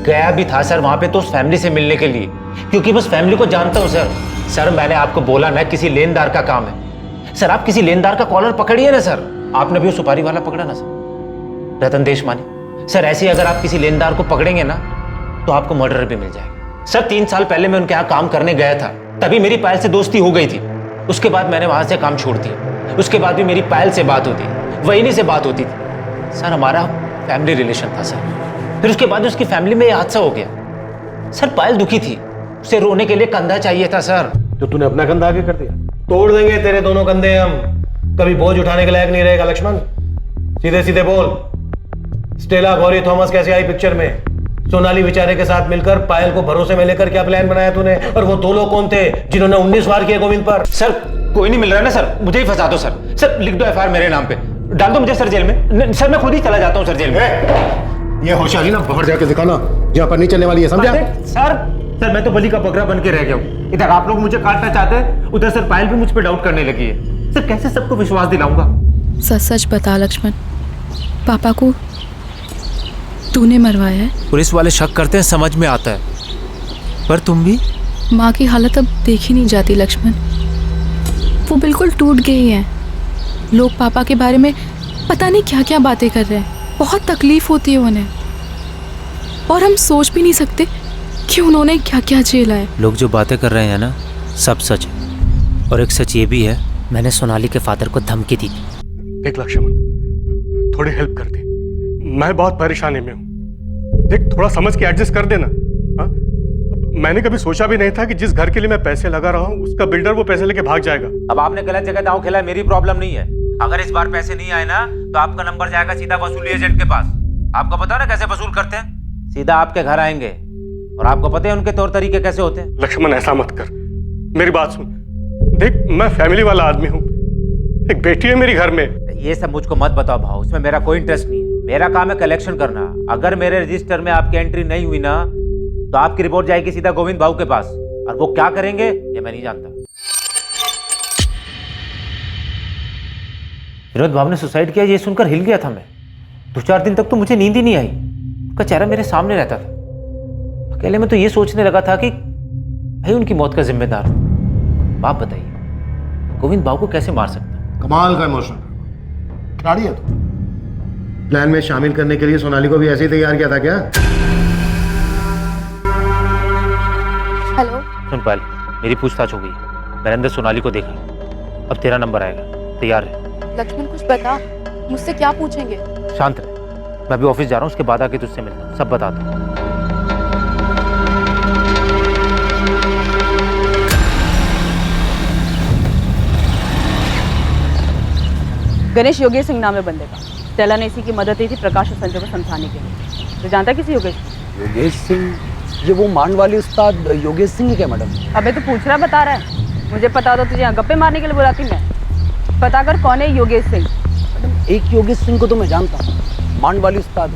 गया भी था सर वहां पे, तो उस फैमिली से मिलने के लिए, क्योंकि बस फैमिली को जानता हूं सर। सर मैंने आपको बोला ना, किसी लेनदार का काम है सर, आप किसी लेनदार का कॉलर पकड़िए ना सर। आपने भी वो सुपारी वाला पकड़ा ना सर, रतन देशमानी सर। ऐसे अगर आप किसी लेनदार को पकड़ेंगे ना तो आपको मर्डर भी मिल जाएगा सर। 3 साल पहले मैं उनके यहाँ काम करने गया था, तभी मेरी पायल से दोस्ती हो गई थी। उसके बाद मैंने वहां से काम छोड़ दिया, उसके बाद भी मेरी पायल से बात होती, वही से बात होती थी सर। हमारा फैमिली रिलेशन था सर। फिर उसके बाद उसकी फैमिली में हादसा हो गया सर। पायल दुखी थी, उसे रोने के लिए कंधा चाहिए था सर। तो तूने अपना कंधा आगे कर दिया? तोड़ देंगे तेरे दोनों कंधे हम, कभी बोझ उठाने के लायक नहीं रहेगा लक्ष्मण। सीधे सीधे बोल, स्टेला गौरी थॉमस कैसे आई पिक्चर में? सोनाली बेचारे के साथ मिलकर पायल को भरोसे में लेकर क्या प्लान बनाया तूने? और वो 2 लोग कौन थे जिन्होंने 19 वार किए गोविंद पर? सर कोई नहीं मिल रहा ना सर, मुझे ही फंसा दो सर। सर लिख दो एफआईआर मेरे नाम पे, डाल दो मुझे सर जेल में। सर मैं खुद ही चला जाता हूँ सर जेल में। ये होशियारी ना बाहर जाके दिखाना, जहाँ पर नहीं चलने वाली है, समझा? सर मैं तो बलि का बकरा बन के रह गया हूँ। इधर आप लोग मुझे काटना चाहते हैं, उधर सर पायल भी मुझ पर डाउट करने लगी है। सर कैसे सबको विश्वास दिलाऊंगा? सच सच बता लक्ष्मण, पापा को तूने मरवाया है? पुलिस वाले शक करते हैं, समझ में आता है, पर तुम भी? माँ की हालत अब देखी नहीं जाती लक्ष्मण, वो बिल्कुल टूट गई हैं। लोग पापा के बारे में पता नहीं क्या क्या बातें कर रहे हैं, बहुत तकलीफ होती है उन्हें, और हम सोच भी नहीं सकते कि उन्होंने क्या क्या झेला है। लोग जो बातें कर रहे हैं ना, सब सच है। और एक सच ये भी है, मैंने सोनाली के फादर को धमकी दी थी। देख लक्ष्मण, थोड़ी हेल्प कर दे, मैं बहुत परेशानी में हूँ। देख थोड़ा समझ के एडजस्ट कर देना। हाँ? मैंने कभी सोचा भी नहीं था कि जिस घर के लिए मैं पैसे लगा रहा हूँ उसका बिल्डर वो पैसे लेके भाग जाएगा। अब आपने गलत जगह दांव खेला है, मेरी प्रॉब्लम नहीं है। अगर इस बार पैसे नहीं आए ना तो आपका नंबर जाएगा सीधा वसूली एजेंट के पास। आपको पता है ना कैसे वसूल करते हैं? सीधा आपके घर आएंगे, और आपको पता है उनके तौर तरीके कैसे होते हैं। लक्ष्मण ऐसा मत कर, मेरी बात सुन। देख मैं फैमिली वाला आदमी हूँ, एक बेटी है मेरी घर में। ये सब मुझको मत बताओ भाव, इसमें मेरा कोई इंटरेस्ट नहीं है। मेरा काम है कलेक्शन करना। अगर मेरे रजिस्टर में आपकी एंट्री नहीं हुई ना तो आपकी रिपोर्ट जाएगी सीधा गोविंद भाऊ के पास, और वो क्या करेंगे ये मैं नहीं जानता। विनोद भाव ने सुसाइड किया ये सुनकर हिल गया था मैं। 2-4 दिन तक तो मुझे नींद ही नहीं आई, उनका चेहरा मेरे सामने रहता था। अकेले में तो ये सोचने लगा था कि भाई उनकी मौत का जिम्मेदार हूं। आप बताइए गोविंद भाव को कैसे मार सकता? कमाल का इमोशन, खिलाड़ी है तू। प्लान में शामिल करने के लिए सोनाली को भी ऐसे ही तैयार किया था क्या? हेलो सुन पायल, मेरी पूछताछ हो गई, मैंने अंदर सोनाली को देखा। अब तेरा नंबर आएगा, तैयार है? लक्ष्मण कुछ बता, मुझसे क्या पूछेंगे? शांत रह, मैं अभी ऑफिस जा रहा हूँ, उसके बाद आके तुझसे मिलता हूँ, सब बताता हूँ। गणेश योगेश सिंह नाम है बंदे का। स्टेला ने इसी की मदद दी थी प्रकाश और संजय को समझाने के लिए। तो जानता है किसी योगेश सिंह? ये वो मांड वाली उस्ताद योगेश सिंह है क्या मैडम? अबे तू पूछ रहा बता रहा है? मुझे पता तो तुझे यहाँ गप्पे मारने के लिए बुलाती मैं। पता कर कौन है योगेश सिंह। मैडम एक योगेश सिंह को तो मैं जानता हूँ, मांड वाली उस्ताद।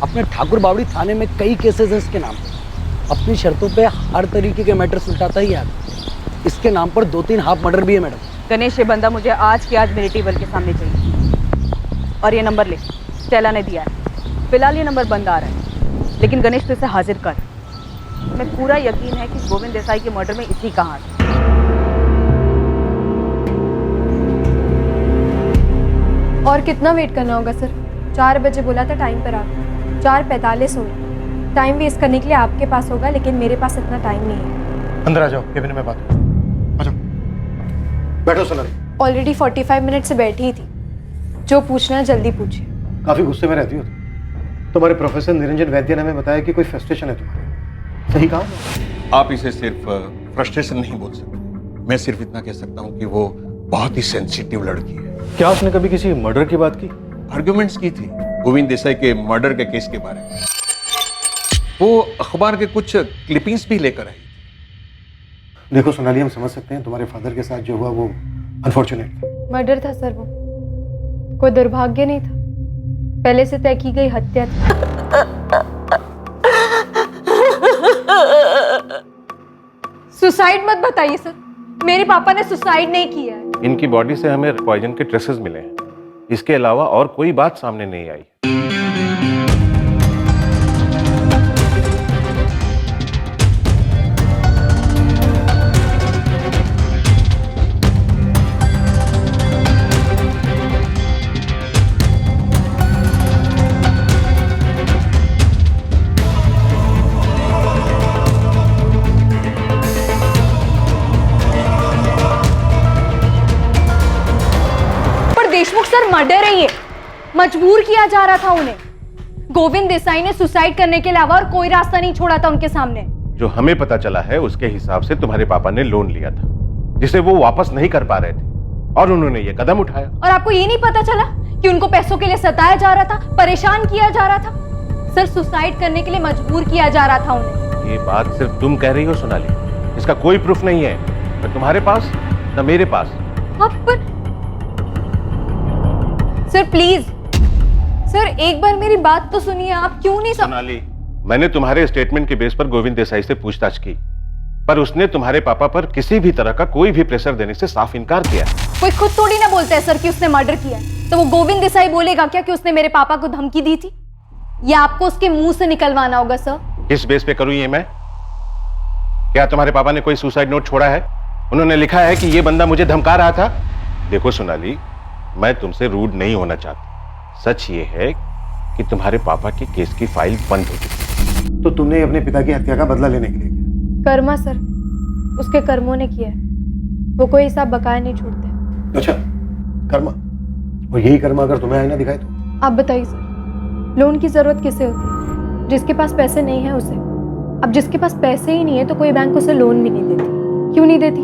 अपने ठाकुर बावड़ी थाने में कई केसेस हैं इसके नाम पर। अपनी शर्तों पे हर तरीके के मैटर सुलटाता ही है। इसके नाम पर 2-3 हाफ मर्डर भी है मैडम। गणेश, ये बंदा मुझे आज के आज मेरे टेबल के सामने चाहिए। और ये नंबर ले, स्टेला ने दिया है। फिलहाल ये नंबर बंद आ रहा है, लेकिन गणेश तो इसे हाजिर कर। मैं पूरा यकीन है कि गोविंद देसाई के मर्डर में इसी का हाथ है। और कितना वेट करना होगा सर? 4 बजे बोला था टाइम पर आकर, 4:45 हो गए। टाइम वेस्ट करने के लिए आपके पास होगा, लेकिन मेरे पास इतना टाइम नहीं है। अंदर आ जाओ, केबिन में बात करो। आ जाओ, बैठो सोनाली। ऑलरेडी 45 मिनट से बैठी ही थी। जो पूछना है जल्दी पूछिए। काफी गुस्से में रहती हो तुम। तुम्हारे प्रोफेसर निरंजन वैद्य ने हमें बताया कि कोई फ्रस्ट्रेशन है तुम्हारे। सही कहा? आप इसे सिर्फ फ्रस्ट्रेशन नहीं बोल सकते। मैं सिर्फ इतना कह सकता हूँ कि वो बहुत ही सेंसिटिव लड़की है। क्या उसने कभी किसी मर्डर की बात की? आर्ग्यूमेंट्स की थी गोविंद देसाई के मर्डर के केस के बारे में। वो अखबार के कुछ क्लिपिंग्स भी लेकर आई। देखो सोनाली, हम समझ सकते हैं तुम्हारे फादर के साथ जो हुआ वो अनफॉर्चुनेट था। मर्डर था सर, वो कोई दुर्भाग्य नहीं था, पहले से तय की गई हत्या थी। सुसाइड मत बताइए सर, मेरे पापा ने सुसाइड नहीं किया है। इनकी बॉडी से हमें पॉइजन के ट्रेसेस मिले हैं। इसके अलावा और कोई बात सामने नहीं आई। देशमुख सर, मर्डर है ये, मजबूर किया जा रहा था उन्हें। गोविंद देसाई ने सुसाइड करने के अलावा और कोई रास्ता नहीं छोड़ा था उनके सामने। जो हमें पता चला है उसके हिसाब से तुम्हारे पापा ने लोन लिया था जिसे वो वापस नहीं कर पा रहे थे और उन्होंने ये कदम उठाया। और आपको ये नहीं पता चला कि उनको पैसों के लिए सताया जा रहा था, परेशान किया जा रहा था? सर, सुसाइड करने के लिए मजबूर किया जा रहा था उन्हें। ये बात सिर्फ तुम कह रही हो सोनाली, इसका कोई प्रूफ नहीं है, न तुम्हारे पास न मेरे पास। पर सर प्लीज, सर एक बार मेरी बात तो सुनिए। आप क्यों नहीं सोनाली, मैंने तुम्हारे स्टेटमेंट के बेस पर गोविंद देसाई से पूछताछ की, पर उसने तुम्हारे पापा पर किसी भी तरह का कोई भी प्रेशर देने से साफ इनकार किया। कोई खुद थोड़ी ना बोलता है सर कि उसने मर्डर किया है, तो वो गोविंद देसाई बोलेगा क्या कि उसने मेरे पापा को धमकी दी थी? या आपको उसके मुंह से निकलवाना होगा सर? किस बेस पे करूं ये मैं? क्या तुम्हारे पापा ने कोई सुसाइड नोट छोड़ा है? उन्होंने लिखा है कि ये बंदा मुझे धमका रहा था? देखो सोनाली, मैं तुमसे रूड नहीं होना चाहता। सच ये है कि तुम्हारे पापा के केस की फाइल बंद हो चुकी। तो तुमने अपने पिता की हत्या का बदला लेने के लिए किया? कर्मा सर, उसके कर्मों ने किया है। वो कोई हिसाब बकाया नहीं छोड़ते। अच्छा, कर्मा। और यही कर्मा अगर तुम्हें आईना दिखाए तो? आप बताइए सर, लोन की जरूरत किसे होती है? जिसके पास पैसे नहीं है उसे। अब जिसके पास पैसे ही नहीं है तो कोई बैंक उसे लोन भी नहीं देती। क्यों नहीं देती?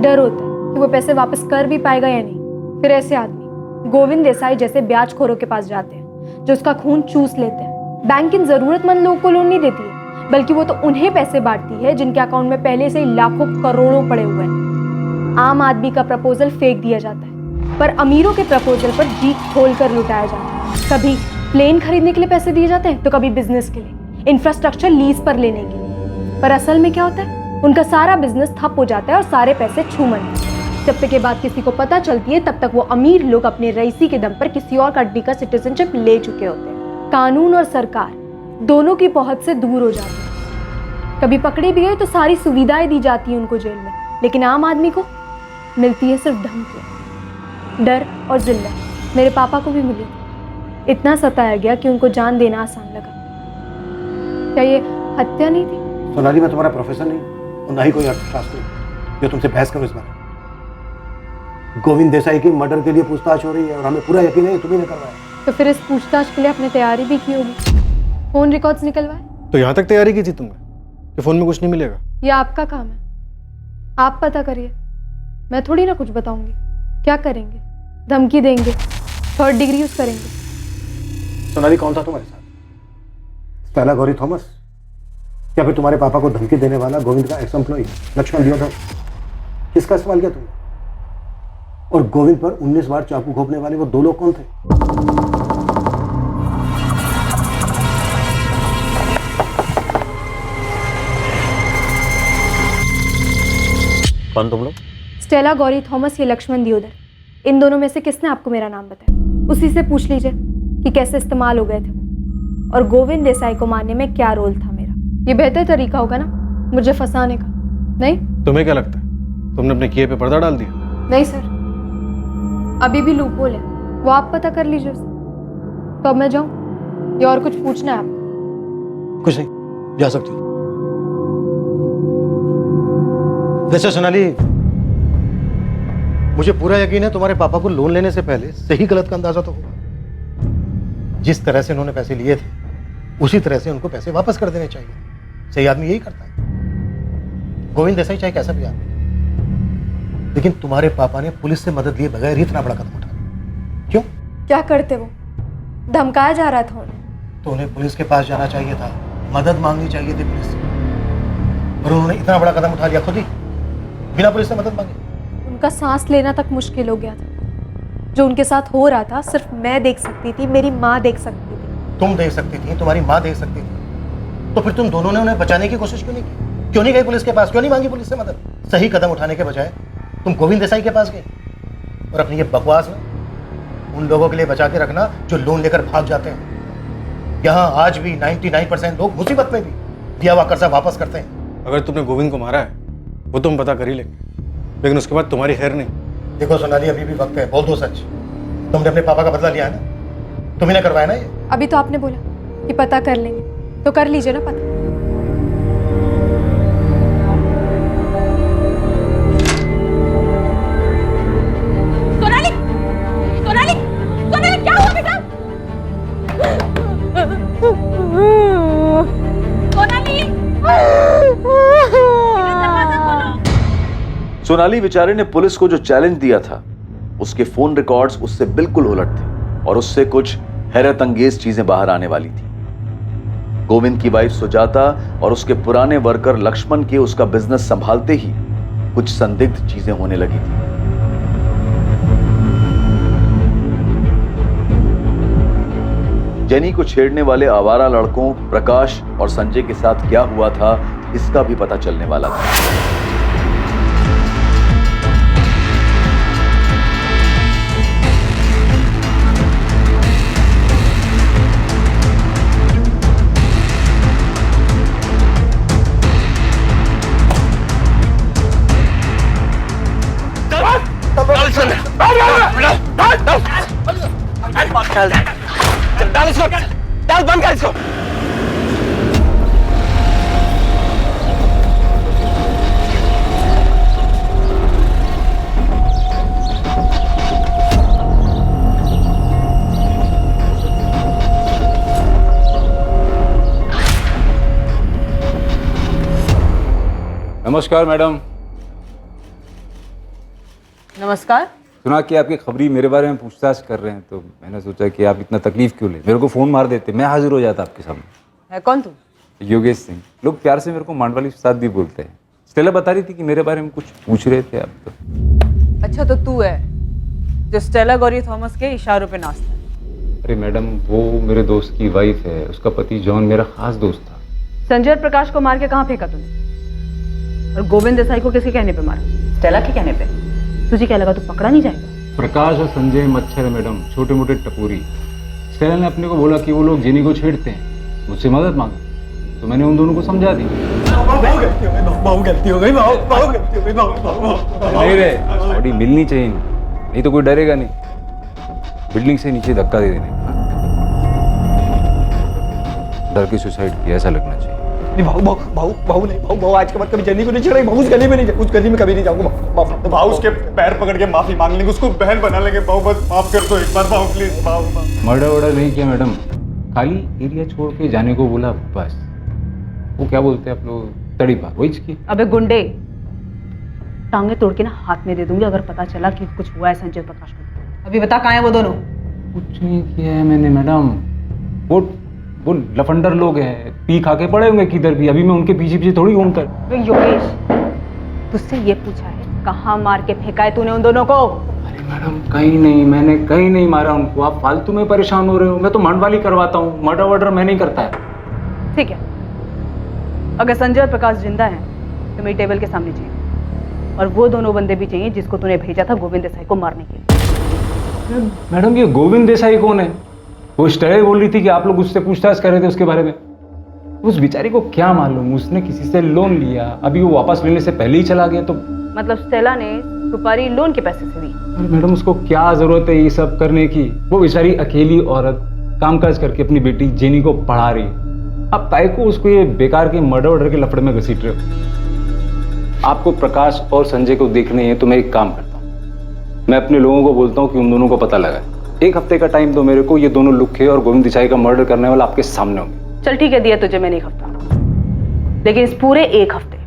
डर होता है कि वो पैसे वापस कर भी पाएगा या नहीं। फिर ऐसे आदमी गोविंद देसाई जैसे ब्याजखोरों के पास जाते हैं जो उसका खून चूस लेते हैं। बैंक इन जरूरतमंद लोगों को लोन नहीं देती है, बल्कि वो तो उन्हें पैसे बांटती है जिनके अकाउंट में पहले से ही लाखों करोड़ों पड़े हुए हैं। आम आदमी का प्रपोजल फेंक दिया जाता है, पर अमीरों के प्रपोजल पर जी खोल कर लुटाया जाता है। कभी प्लेन खरीदने के लिए पैसे दिए जाते हैं, तो कभी बिजनेस के लिए, इंफ्रास्ट्रक्चर लीज पर लेने के लिए। पर असल में क्या होता है? उनका सारा बिजनेस ठप हो जाता है और सारे पैसे छूमन। जब तक ये बात किसी को पता चलती है तब तक वो अमीर लोग अपने रईसी के दम पर किसी और कंट्री का सिटीजनशिप ले चुके होते हैं। कानून और सरकार दोनों की पहुंच से दूर हो जाती है। कभी पकड़े भी गए तो सारी सुविधाएं दी जाती हैं उनको जेल में, लेकिन आम आदमी को मिलती है सिर्फ धमकी, डर और जिल्लत। मेरे पापा को भी मिली, इतना सताया गया कि उनको जान देना आसान लगा। क्या ये हत्या नहीं थी? सोनाली, मैं तुम्हारा प्रोफेसर नहीं और ना ही कोई अर्थशास्त्री जो तुमसे बहस करूं इस बारे में। गोविंद देसाई की मर्डर के लिए पूछताछ हो रही है और हमें पूरा यकीन है तुम्ही ने करवाया। तो फिर इस पूछताछ के लिए आपने तैयारी भी की होगी, फोन रिकॉर्ड्स निकलवाए? तो यहाँ तक तैयारी की थी तुमने कि फोन में कुछ नहीं मिलेगा? ये आपका काम है, आप पता करिए। मैं थोड़ी ना कुछ बताऊंगी। क्या करेंगे? धमकी देंगे, 3rd डिग्री यूज करेंगे। सोनाली, कौन था तुम्हारे साथ? स्टेला गौरी थॉमस या फिर तुम्हारे पापा को धमकी देने वाला गोविंद का एक्स एम्प्लॉई लक्ष्मण दियोधर? किसका सवाल किया तुमने? और गोविंद पर 19 बार चाकू घोंपने वाले वो 2 लोग कौन थे? कौन तुम लोग? स्टेला गौरी थॉमस, ये लक्ष्मण दियोदर, इन दोनों में से किसने आपको मेरा नाम बताया? उसी से पूछ लीजिए कि कैसे इस्तेमाल हो गए थे वो, और गोविंद देसाई को मारने में क्या रोल था मेरा। ये बेहतर तरीका होगा ना मुझे फंसाने का, नहीं? तुम्हें क्या लगता है तुमने अपने किए पे पर्दा डाल दिया? नहीं सर, अभी भी लूप होल है, वो आप पता कर लीजिए उसे। तो अब मैं जाऊं या और कुछ पूछना है आपको? कुछ नहीं, जा सकती हूँ। वैसे सोनाली, मुझे पूरा यकीन है तुम्हारे पापा को लोन लेने से पहले सही गलत का अंदाजा तो होगा। जिस तरह से उन्होंने पैसे लिए थे उसी तरह से उनको पैसे वापस कर देने चाहिए। सही आदमी यही करता है। गोविंद देसाई चाहे कैसा भी आदमी, लेकिन तुम्हारे पापा ने पुलिस से मदद लिए बगैर ही इतना बड़ा कदम उठाया। क्यों? क्या करते वो? धमकाया जा रहा था उन्हें। तो उन्हें पुलिस के पास जाना चाहिए था, मदद मांगनी चाहिए थी पुलिस से, और उन्होंने इतना बड़ा कदम उठा लिया खुद ही, बिना पुलिस से मदद मांगे। उनका सांस लेना तक मुश्किल हो गया था। जो उनके साथ हो रहा था सिर्फ मैं देख सकती थी, मेरी माँ देख सकती थी। तुम देख सकती थी, तुम्हारी माँ देख सकती थी, तो फिर तुम दोनों ने उन्हें बचाने की कोशिश क्यों नहीं की? क्यों नहीं गई पुलिस के पास? क्यों नहीं मांगी पुलिस से मदद? सही कदम उठाने के बजाय तुम गोविंद देसाई के पास गए और अपनी ये बकवास में उन लोगों के लिए बचा के रखना जो लोन लेकर भाग जाते हैं। यहाँ आज भी 99% लोग मुसीबत में भी दिया हुआ कर्जा वापस करते हैं। अगर तुमने गोविंद को मारा है वो तुम पता कर ही लेंगे, लेकिन उसके बाद तुम्हारी खैर नहीं। देखो सोनाली, अभी भी वक्त है, बोल दो सच। तुमने अपने पापा का बदला लिया है ना? तुम्ही ने करवाया ना ये? अभी तो आपने बोला कि पता कर लेंगे, तो कर लीजिए ना पता। सोनाली, सोनाली, सोनाली, क्या हुआ बेटा? सोनाली, सोनाली बेचारे ने पुलिस को जो चैलेंज दिया था उसके फोन रिकॉर्ड्स उससे बिल्कुल उलट थे और उससे कुछ हैरत अंगेज चीजें बाहर आने वाली थी। गोविंद की वाइफ सुजाता और उसके पुराने वर्कर लक्ष्मण के उसका बिजनेस संभालते ही कुछ संदिग्ध चीजें होने लगी थी। जेनी को छेड़ने वाले आवारा लड़कों प्रकाश और संजय के साथ क्या हुआ था इसका भी पता चलने वाला था। डाल बंद कर इसको। नमस्कार मैडम। नमस्कार। सुना कि आपकी खबरी मेरे बारे में पूछताछ कर रहे हैं, तो मैंने सोचा कि आप इतना तकलीफ क्यों ले, मेरे को फ़ोन मार देते, मैं हाजिर हो जाता आपके सामने। है कौन तू? योगेश सिंह। लोग प्यार से मेरे को मांडवाली उस्ताद भी बोलते हैं। स्टेला बता रही थी कि मेरे बारे में कुछ पूछ रहे थे आप तो। अच्छा, तो तू है जो स्टेला गौरी थॉमस के इशारों पे नाचता है? अरे मैडम, वो मेरे दोस्त की वाइफ है, उसका पति जॉन मेरा खास दोस्त था। संजय और प्रकाश को मार के कहाँ फेंका तूने? और गोविंद देसाई को किसके कहने पे मारा? स्टेला के कहने पे। तुझे क्या लगा तू पकड़ा नहीं जाएगा? प्रकाश और संजय मच्छर है मैडम, छोटे मोटे टपोरी। स्टेला ने अपने को बोला कि वो लोग जेनी को छेड़ते हैं, मुझसे मदद मांगा, तो मैंने उन दोनों को समझा दी। गलती हो गई, नहीं रे, बॉडी मिलनी चाहिए, नहीं तो कोई डरेगा नहीं। बिल्डिंग से नीचे धक्का दे देने, डर के सुसाइड किया ऐसा लगना चाहिए। भाऊ नहीं, भाऊ आज के बाद कभी जेनी को नहीं छेड़ेंगे, भाऊ उस गली में नहीं, उस गली में कभी नहीं जाऊंगा। भाऊ उसके पैर पकड़ के माफी मांग लेंगे, उसको बहन बना लेंगे। भाऊ बस माफ कर दो एक बार, भाऊ प्लीज। भाऊ मर्डर वर्डर नहीं किया मैडम, खाली एरिया छोड़ के जाने को बोला बस। वो क्या बोलते हैं आप लोग, तड़ी पार, वही की। अबे गुंडे, टांगे तोड़ के ना हाथ में दे दूंगी अगर पता चला कि कुछ हुआ है संजय प्रकाश को। अभी बता कहाँ है वो दोनों? कुछ नहीं किया है मैंने मैडम, वो लफंडर लोग हैं, पी खा के पड़े होंगे किधर भी, अभी मैं उनके पीछे पीछे थोड़ी घूमता। योगेश, तुझसे ये पूछा है कहाँ मार के फेंका है तूने उन दोनों को? अरे मैडम कहीं नहीं, मैंने कहीं नहीं मारा उनको, आप फालतू में परेशान हो रहे हो। मैं तो मांडवाली करवाता हूँ, मर्डर वर्डर मैं नहीं करता है। ठीक है, अगर संजय और प्रकाश जिंदा हैं तो मेरी टेबल के सामने चाहिए, और वो दोनों बंदे भी चाहिए जिसको तूने भेजा था गोविंद देसाई को मारने के लिए। मैडम ये गोविंद देसाई कौन है? वो स्टेला बोल रही थी कि आप लोग उससे पूछताछ कर रहे थे उसके बारे में। उस बेचारी को क्या मालूम, उसने किसी से लोन लिया, अभी वो वापस लेने से पहले ही चला गया। तो मतलब स्टेला ने सुपारी लोन के पैसे से दी? अरे मैडम उसको क्या जरूरत है ये सब करने की? वो बेचारी अकेली औरत कामकाज करके अपनी बेटी जेनी को पढ़ा रही है। अब ताई को उसको ये बेकार के मर्डर के लफड़े में घसीट रहे हो। आपको प्रकाश और संजय को देखने हैं तो मैं एक काम करता हूँ, मैं अपने लोगों को बोलता हूँ कि उन दोनों को पता लगा। 1 हफ्ते का टाइम दो मेरे को, ये दोनों लुखे और गोविंद देसाई का मर्डर करने वाला आपके सामने होंगे। चल ठीक है, दिया तुझे मैंने 1 हफ्ता, लेकिन इस पूरे 1 हफ्ते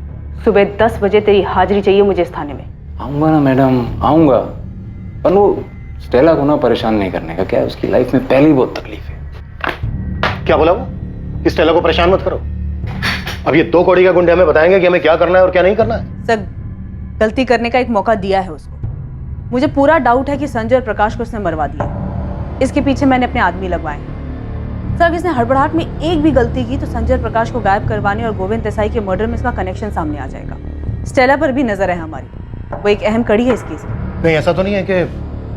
सुबह 10 बजे तेरी हाजिरी चाहिए मुझे इस थाने में। आऊंगा ना मैडम, आऊंगा, पर वो स्टेला को ना परेशान नहीं करने का। क्या है, उसकी लाइफ में पहले ही बहुत तकलीफ है। क्या बोला वो? इस स्टेला को परेशान मत करो। अब ये 2 कौड़ी का गुंडे हमें बताएंगे कि हमें क्या करना है और क्या नहीं करना है। सर, गलती करने का एक मौका दिया है उसको। मुझे पूरा डाउट है कि संजय और प्रकाश को उसने मरवा दिया। इसके पीछे मैंने अपने आदमी लगवाए हैं। सर, अगर इसने हड़बड़ाहट में एक भी गलती की तो संजय और प्रकाश को गायब करवाने और गोविंद देसाई के मर्डर में इसका कनेक्शन सामने आ जाएगा। स्टेला पर भी नजर है हमारी, वो एक अहम कड़ी है इस केस में। नहीं, ऐसा तो नहीं है कि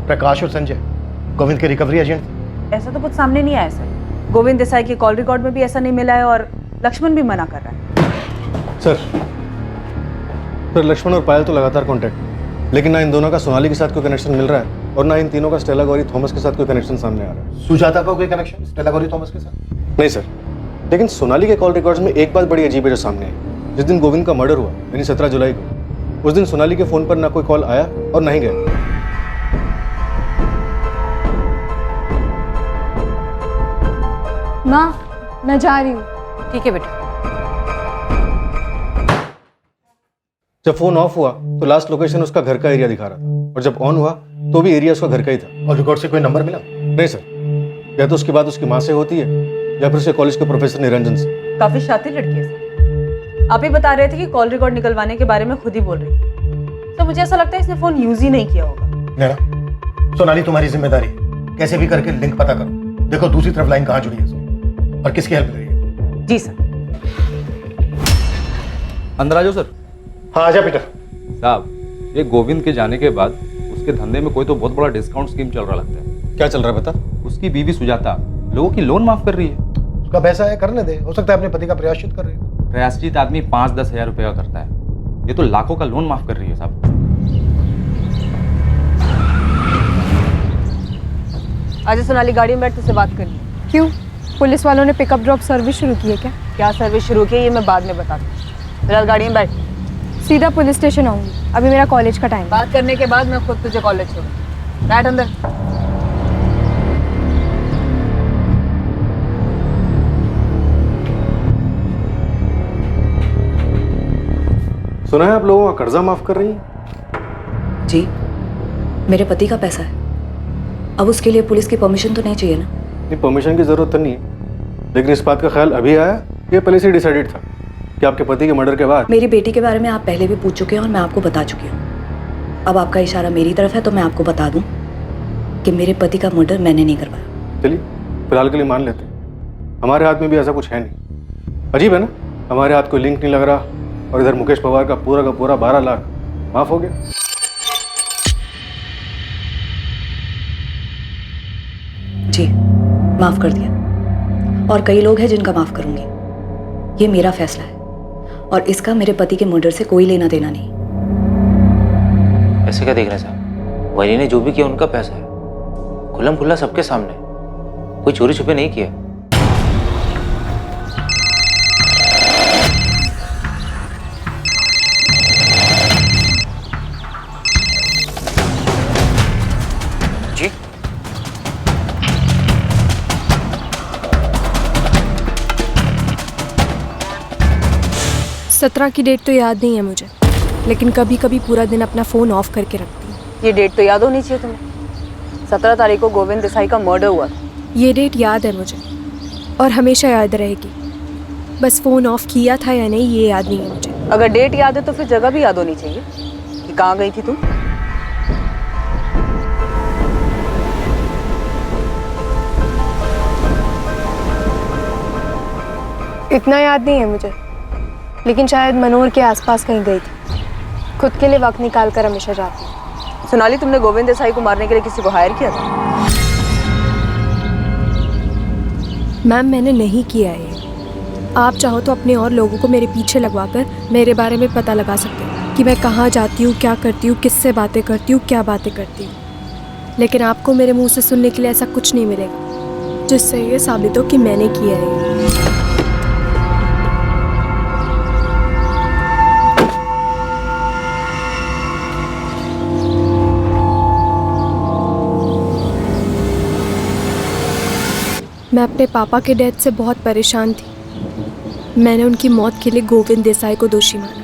प्रकाश और संजय गोविंद के रिकवरी एजेंट? ऐसा तो कुछ सामने नहीं आया सर। गोविंद देसाई के कॉल रिकॉर्ड में भी ऐसा नहीं मिला है और लक्ष्मण भी मना कर रहा है। सर लक्ष्मण और पायल तो लगातार कांटेक्ट, लेकिन ना इन दोनों का सोनाली के साथ कोई कनेक्शन मिल रहा है और ना इन तीनों का स्टेला गौरी थॉमस के साथ कोई कनेक्शन सामने आ रहा है। सुजाता का कोई कनेक्शन स्टेला गौरी थॉमस के साथ? नहीं सर, लेकिन सोनाली के कॉल रिकॉर्ड्स में एक बात बड़ी अजीब है जो सामने आई। जिस दिन गोविंद का मर्डर हुआ यानी 17 जुलाई को, उस दिन सोनाली के फोन पर ना कोई कॉल आया और ना ही गया। माँ, मैं जा रही हूँ। ठीक है बेटा। जब फोन ऑफ हुआ तो लास्ट लोकेशन उसका घर का एरिया दिखा रहा था, और जब ऑन हुआ तो भी एरिया उसका घर का ही था। और रिकॉर्ड से कोई नंबर मिला? नहीं सर, या तो उसकी बात उसकी माँ से होती है या फिर उसके कॉलेज के प्रोफेसर निरंजन से। काफी शातिर लड़की है सर। आप ही बता रहे थे कि कॉल रिकॉर्ड निकलवाने के बारे में खुद ही बोल रही थी। तो मुझे ऐसा लगता है इसने फोन यूज ही नहीं किया होगा। नैना, सोनाली तुम्हारी जिम्मेदारी, कैसे भी करके लिंक पता करो। देखो दूसरी तरफ लाइन कहाँ जुड़ी है इसमें और किसकी हेल्प ले रही है। जी सर। अंदर आ जाओ सर। हाँ आजा पीटर साहब, ये गोविंद के जाने के बाद उसके धंधे में कोई तो बहुत बड़ा डिस्काउंट स्कीम चल रहा लगता है। क्या चल रहा है बता? उसकी बीवी सुजाता लोगों की लोन माफ कर रही है। उसका पैसा है, करने दे, हो सकता है अपने पति का प्रायश्चित कर रही है। प्रायश्चित आदमी 5-10 हजार रुपए का करता है, ये तो लाखों का लोन माफ कर रही है साहब। आज सोनाली गाड़ी में बैठ तुझसे बात करनी। क्यों? पुलिस वालों ने पिकअप ड्रॉप सर्विस शुरू की है क्या? क्या सर्विस शुरू की है ये मैं बाद में बताती हूँ। फिलहाल गाड़ी में बैठ। सीधा पुलिस स्टेशन आऊंगी, अभी मेरा कॉलेज का टाइम। बात करने के बाद मैं खुद तुझे कॉलेज छोड़ूंगी। बैठ अंदर। सुना है आप लोगों का कर्जा माफ कर रही हैं? जी, मेरे पति का पैसा है। अब उसके लिए पुलिस की परमिशन तो नहीं चाहिए ना? नहीं, परमिशन की जरूरत तो नहीं है, लेकिन इस बात का ख्याल अभी आया, ये पहले से डिसाइडेड था कि आपके पति के मर्डर के बाद। मेरी बेटी के बारे में आप पहले भी पूछ चुके हैं और मैं आपको बता चुकी हूँ। अब आपका इशारा मेरी तरफ है तो मैं आपको बता दूं कि मेरे पति का मर्डर मैंने नहीं करवाया। चलिए फिलहाल के लिए मान लेते हैं, हमारे हाथ में भी ऐसा कुछ है नहीं। अजीब है ना, हमारे हाथ कोई लिंक नहीं लग रहा और इधर मुकेश पवार का पूरा 12 लाख माफ हो गया। जी, माफ कर दिया, और कई लोग हैं जिनका माफ करूंगी। ये मेरा फैसला है और इसका मेरे पति के मर्डर से कोई लेना देना नहीं। ऐसे क्या देख रहे हैं साहब? वही ने जो भी किया उनका पैसा है, खुल्लम खुल्ला सबके सामने, कोई चोरी छुपे नहीं किया। जी 17 की डेट तो याद नहीं है मुझे, लेकिन कभी कभी पूरा दिन अपना फ़ोन ऑफ करके रखती हूँ। ये डेट तो याद होनी चाहिए तुम्हें। 17 तारीख को गोविंद देसाई का मर्डर हुआ था। ये डेट याद है मुझे और हमेशा याद रहेगी, बस फ़ोन ऑफ किया था या नहीं ये याद नहीं है मुझे। अगर डेट याद है तो फिर जगह भी याद होनी चाहिए कि कहाँ गई थी तुम। इतना याद नहीं है मुझे, लेकिन शायद मनोहर के आसपास कहीं गई थी। खुद के लिए वक्त निकाल कर हमेशा जाती हूँ। सोनाली, तुमने गोविंद देसाई को मारने के लिए किसी को हायर किया था? मैम, मैंने नहीं किया है। आप चाहो तो अपने और लोगों को मेरे पीछे लगवाकर मेरे बारे में पता लगा सकते हो कि मैं कहाँ जाती हूँ, क्या करती हूँ, किससे बातें करती हूँ, क्या बातें करती हूँ। लेकिन आपको मेरे मुंह से सुनने के लिए ऐसा कुछ नहीं मिलेगा जिससे ये साबित हो कि मैंने किया है। मैं अपने पापा के डेथ से बहुत परेशान थी। मैंने उनकी मौत के लिए गोविंद देसाई को दोषी माना।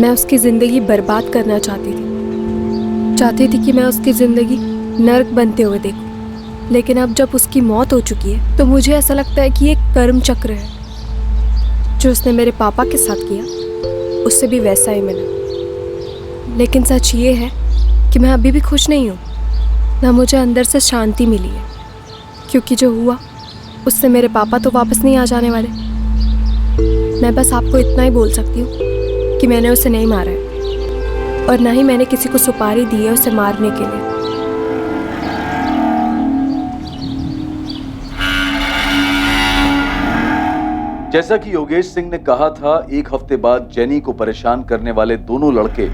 मैं उसकी ज़िंदगी बर्बाद करना चाहती थी कि मैं उसकी ज़िंदगी नर्क बनते हुए देखूं। लेकिन अब जब उसकी मौत हो चुकी है तो मुझे ऐसा लगता है कि एक कर्म चक्र है। जो उसने मेरे पापा के साथ किया उससे भी वैसा ही मिला। लेकिन सच ये है कि मैं अभी भी खुश नहीं हूँ, ना मुझे अंदर से शांति मिली है, क्योंकि जो हुआ उससे मेरे पापा तो वापस नहीं आ जाने वाले। मैं बस आपको इतना ही बोल सकती हूँ कि मैंने उसे नहीं मारा है और ना ही मैंने किसी को सुपारी दी है उसे मारने के लिए। जैसा कि योगेश सिंह ने कहा था, एक हफ्ते बाद जेनी को परेशान करने वाले दोनों लड़के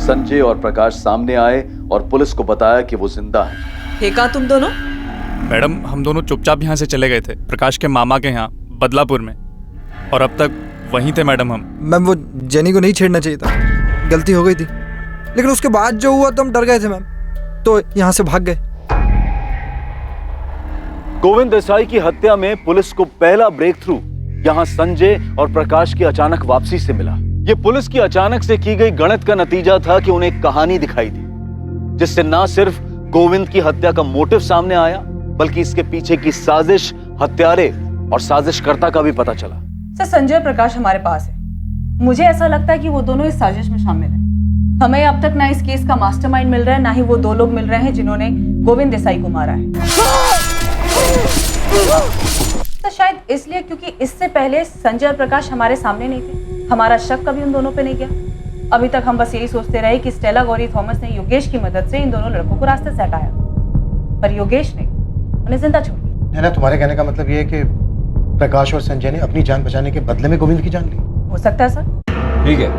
संजय और प्रकाश सामने आए और पुलिस को बताया कि वो जिंदा हैं। थे कहाँ तुम दोनों? मैडम, हम दोनों चुपचाप यहाँ से चले गए थे, प्रकाश के मामा के यहाँ बदलापुर में, और अब तक वहीं थे मैडम हम। मैम, वो जेनी को नहीं छेड़ना चाहिए था, गलती हो गई थी। लेकिन उसके बाद जो हुआ तो हम डर गए थे मैम, तो यहाँ से भाग गए। गोविंद देसाई की हत्या में पुलिस को पहला ब्रेक थ्रू यहाँ संजय और प्रकाश की अचानक वापसी से मिला। ये पुलिस की अचानक से की गई गणित का नतीजा था कि उन्हें एक कहानी दिखाई दी, जिससे न सिर्फ गोविंद की हत्या का मोटिव सामने आया, बल्कि इसके पीछे की साजिश, हत्यारे और साजिशकर्ता का भी पता चला। सर, संजय और प्रकाश हमारे पास है। मुझे ऐसा लगता है कि वो दोनों इस साजिश में शामिल हैं। हमें अब तक ना इस केस का मास्टरमाइंड मिल रहा है, ना ही वो दो लोग मिल रहे हैं जिन्होंने गोविंद देसाई को मारा है। तो शायद इसलिए क्योंकि इससे पहले संजय और प्रकाश हमारे सामने नहीं थे, हमारा शक कभी उन दोनों पे नहीं गया। अभी तक हम बस यही सोचते रहे कि स्टेला गौरी थॉमस ने योगेश की मदद से इन दोनों लड़कों को रास्ते से हटाया, पर योगेश ने उन्हें जिंदा छोड़ दिया। तुम्हारे कहने का मतलब ये है कि प्रकाश और संजय ने अपनी जान बचाने के बदले में गोविंद की जान ली? हो सकता है सर। ठीक है,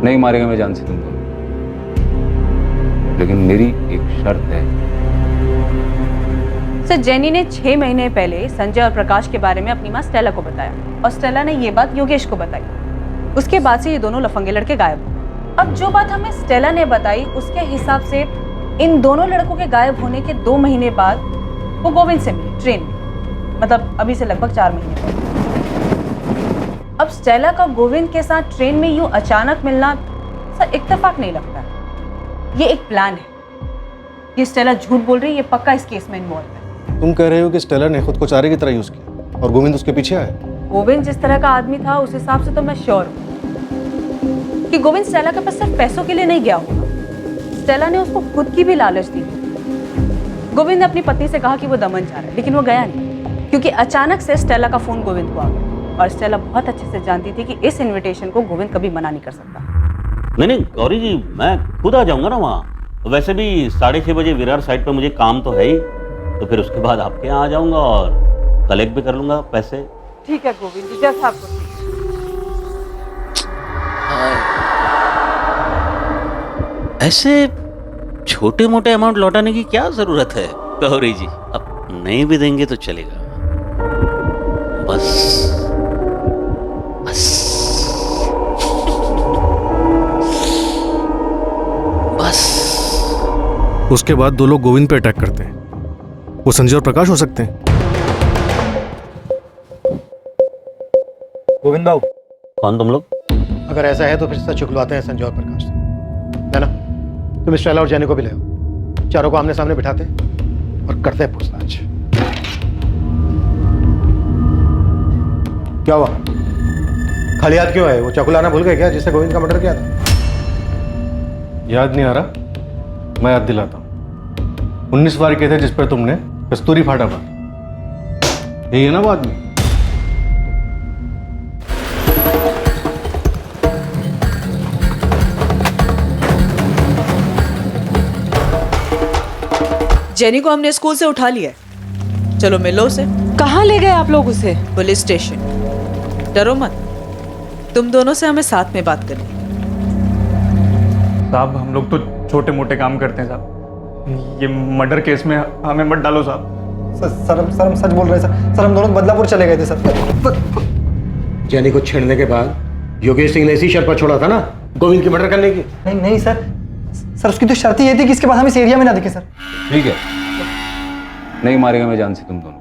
नहीं मारेगा मैं जान से तुमको, लेकिन मेरी एक शर्त है। सर, जेनी ने 6 महीने पहले संजय और प्रकाश के बारे में अपनी माँ स्टेला को बताया और स्टेला ने ये बात योगेश को बताई। उसके बाद से ये दोनों लफंगे लड़के गायब हुए। अब जो बात हमें स्टेला ने बताई उसके हिसाब से इन दोनों लड़कों के गायब होने के 2 महीने बाद वो गोविंद से मिले ट्रेन में, मतलब अभी से लगभग 4 महीने पहले। अब स्टेला का गोविंद के साथ ट्रेन में यूं अचानक मिलना सर इत्तेफाक नहीं लगता है, ये एक प्लान है। ये स्टेला झूठ बोल रही है, ये पक्का इस केस में इन्वॉल्व है। तुम कह रहे हो कि स्टेला ने खुद को चारे की तरह यूज किया और गोविंद उसके पीछे आया? गोविंद जिस तरह का आदमी था उस हिसाब से तो मैं श्योर हूँ कि गोविंद स्टेला के पास सिर्फ पैसों के लिए नहीं गया होगा। स्टेला ने उसको खुद की भी लालच दी। गोविंद ने अपनी पत्नी से कहा कि वो दमन जा रहा है, लेकिन वो गया नहीं, क्योंकि अचानक से स्टेला का फोन गोविंद को आ गया और स्टेला बहुत अच्छे से जानती थी कि इस इनविटेशन को गोविंद कभी मना नहीं कर सकता। नहीं गौरी जी, मैं खुद आ जाऊंगा ना वहाँ। वैसे भी 6:30 बजे विरार साइड पे मुझे काम तो है ही, तो फिर उसके बाद आपके यहाँ आ जाऊंगा और कलेक्ट भी कर लूंगा पैसे। ठीक है गोविंद जी, जैसा आपको। ऐसे छोटे मोटे अमाउंट लौटाने की क्या जरूरत है गौरी जी? अब नहीं भी देंगे तो चलेगा, बस बस बस। उसके बाद 2 लोग गोविंद पे अटैक करते हैं, वो संजय और प्रकाश हो सकते हैं। गोविंद बाबू। कौन तुम लोग? अगर ऐसा है तो फिर सच चुकलवाते हैं संजय और प्रकाश से, है ना? तुम स्टेला और जेनी को भी ले आओ, चारों को आमने सामने बिठाते और करते हैं पूछताछ। क्या हुआ? खाली हाथ क्यों है? वो चाकू लाना भूल गए क्या, जिससे गोविंद का मर्डर किया था? याद नहीं आ रहा? मैं याद दिलाता हूँ। 19 बार किए थे जिस पर तुमने कस्तूरी फाटा पर। यही है ना वो आदमी? जेनी को हमने स्कूल से उठा लिया है। चलो मिलो उसे। कहाँ ले गए आप लोग उसे? Police station. डरो मत, तुम दोनों से हमें साथ में बात करनी। साहब हम लोग तो छोटे मोटे काम करते हैं साहब, ये मर्डर केस में हमें मत डालो साहब। सर हम सच बोल रहे हैं सर हम दोनों बदलापुर चले गए थे सर। जेनी को छेड़ने के बाद योगेश सिंह ने इसी शर्त पर छोड़ा था ना, गोविंद की मर्डर करने की। नहीं सर उसकी तो शर्त ये थी कि इसके बाद हम इस एरिया में ना दिखे सर। ठीक है, नहीं मारेगा मैं जान से तुम दोनों,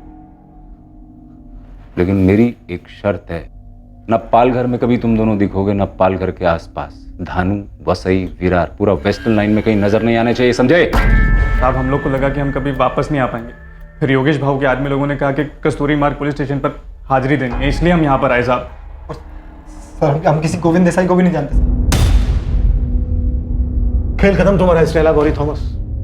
लेकिन मेरी एक शर्त है, न पालघर में कभी तुम दोनों दिखोगे, न पालघर के आसपास। धानु, वसई, विरार, पूरा वेस्टर्न लाइन में कहीं नजर नहीं आने चाहिए, समझे? साहब हम लोग को लगा कि हम कभी वापस नहीं आ पाएंगे, फिर योगेश भाऊ के आदमी लोगों ने कहा कि कस्तूरी मार्ग पुलिस स्टेशन पर हाजिरी देनी है, इसलिए हम यहाँ पर आए साहब। सर हम किसी गोविंद देसाई को भी नहीं जानते सर। खेल खत्म तुम्हारा स्टेला गौरी थॉमस।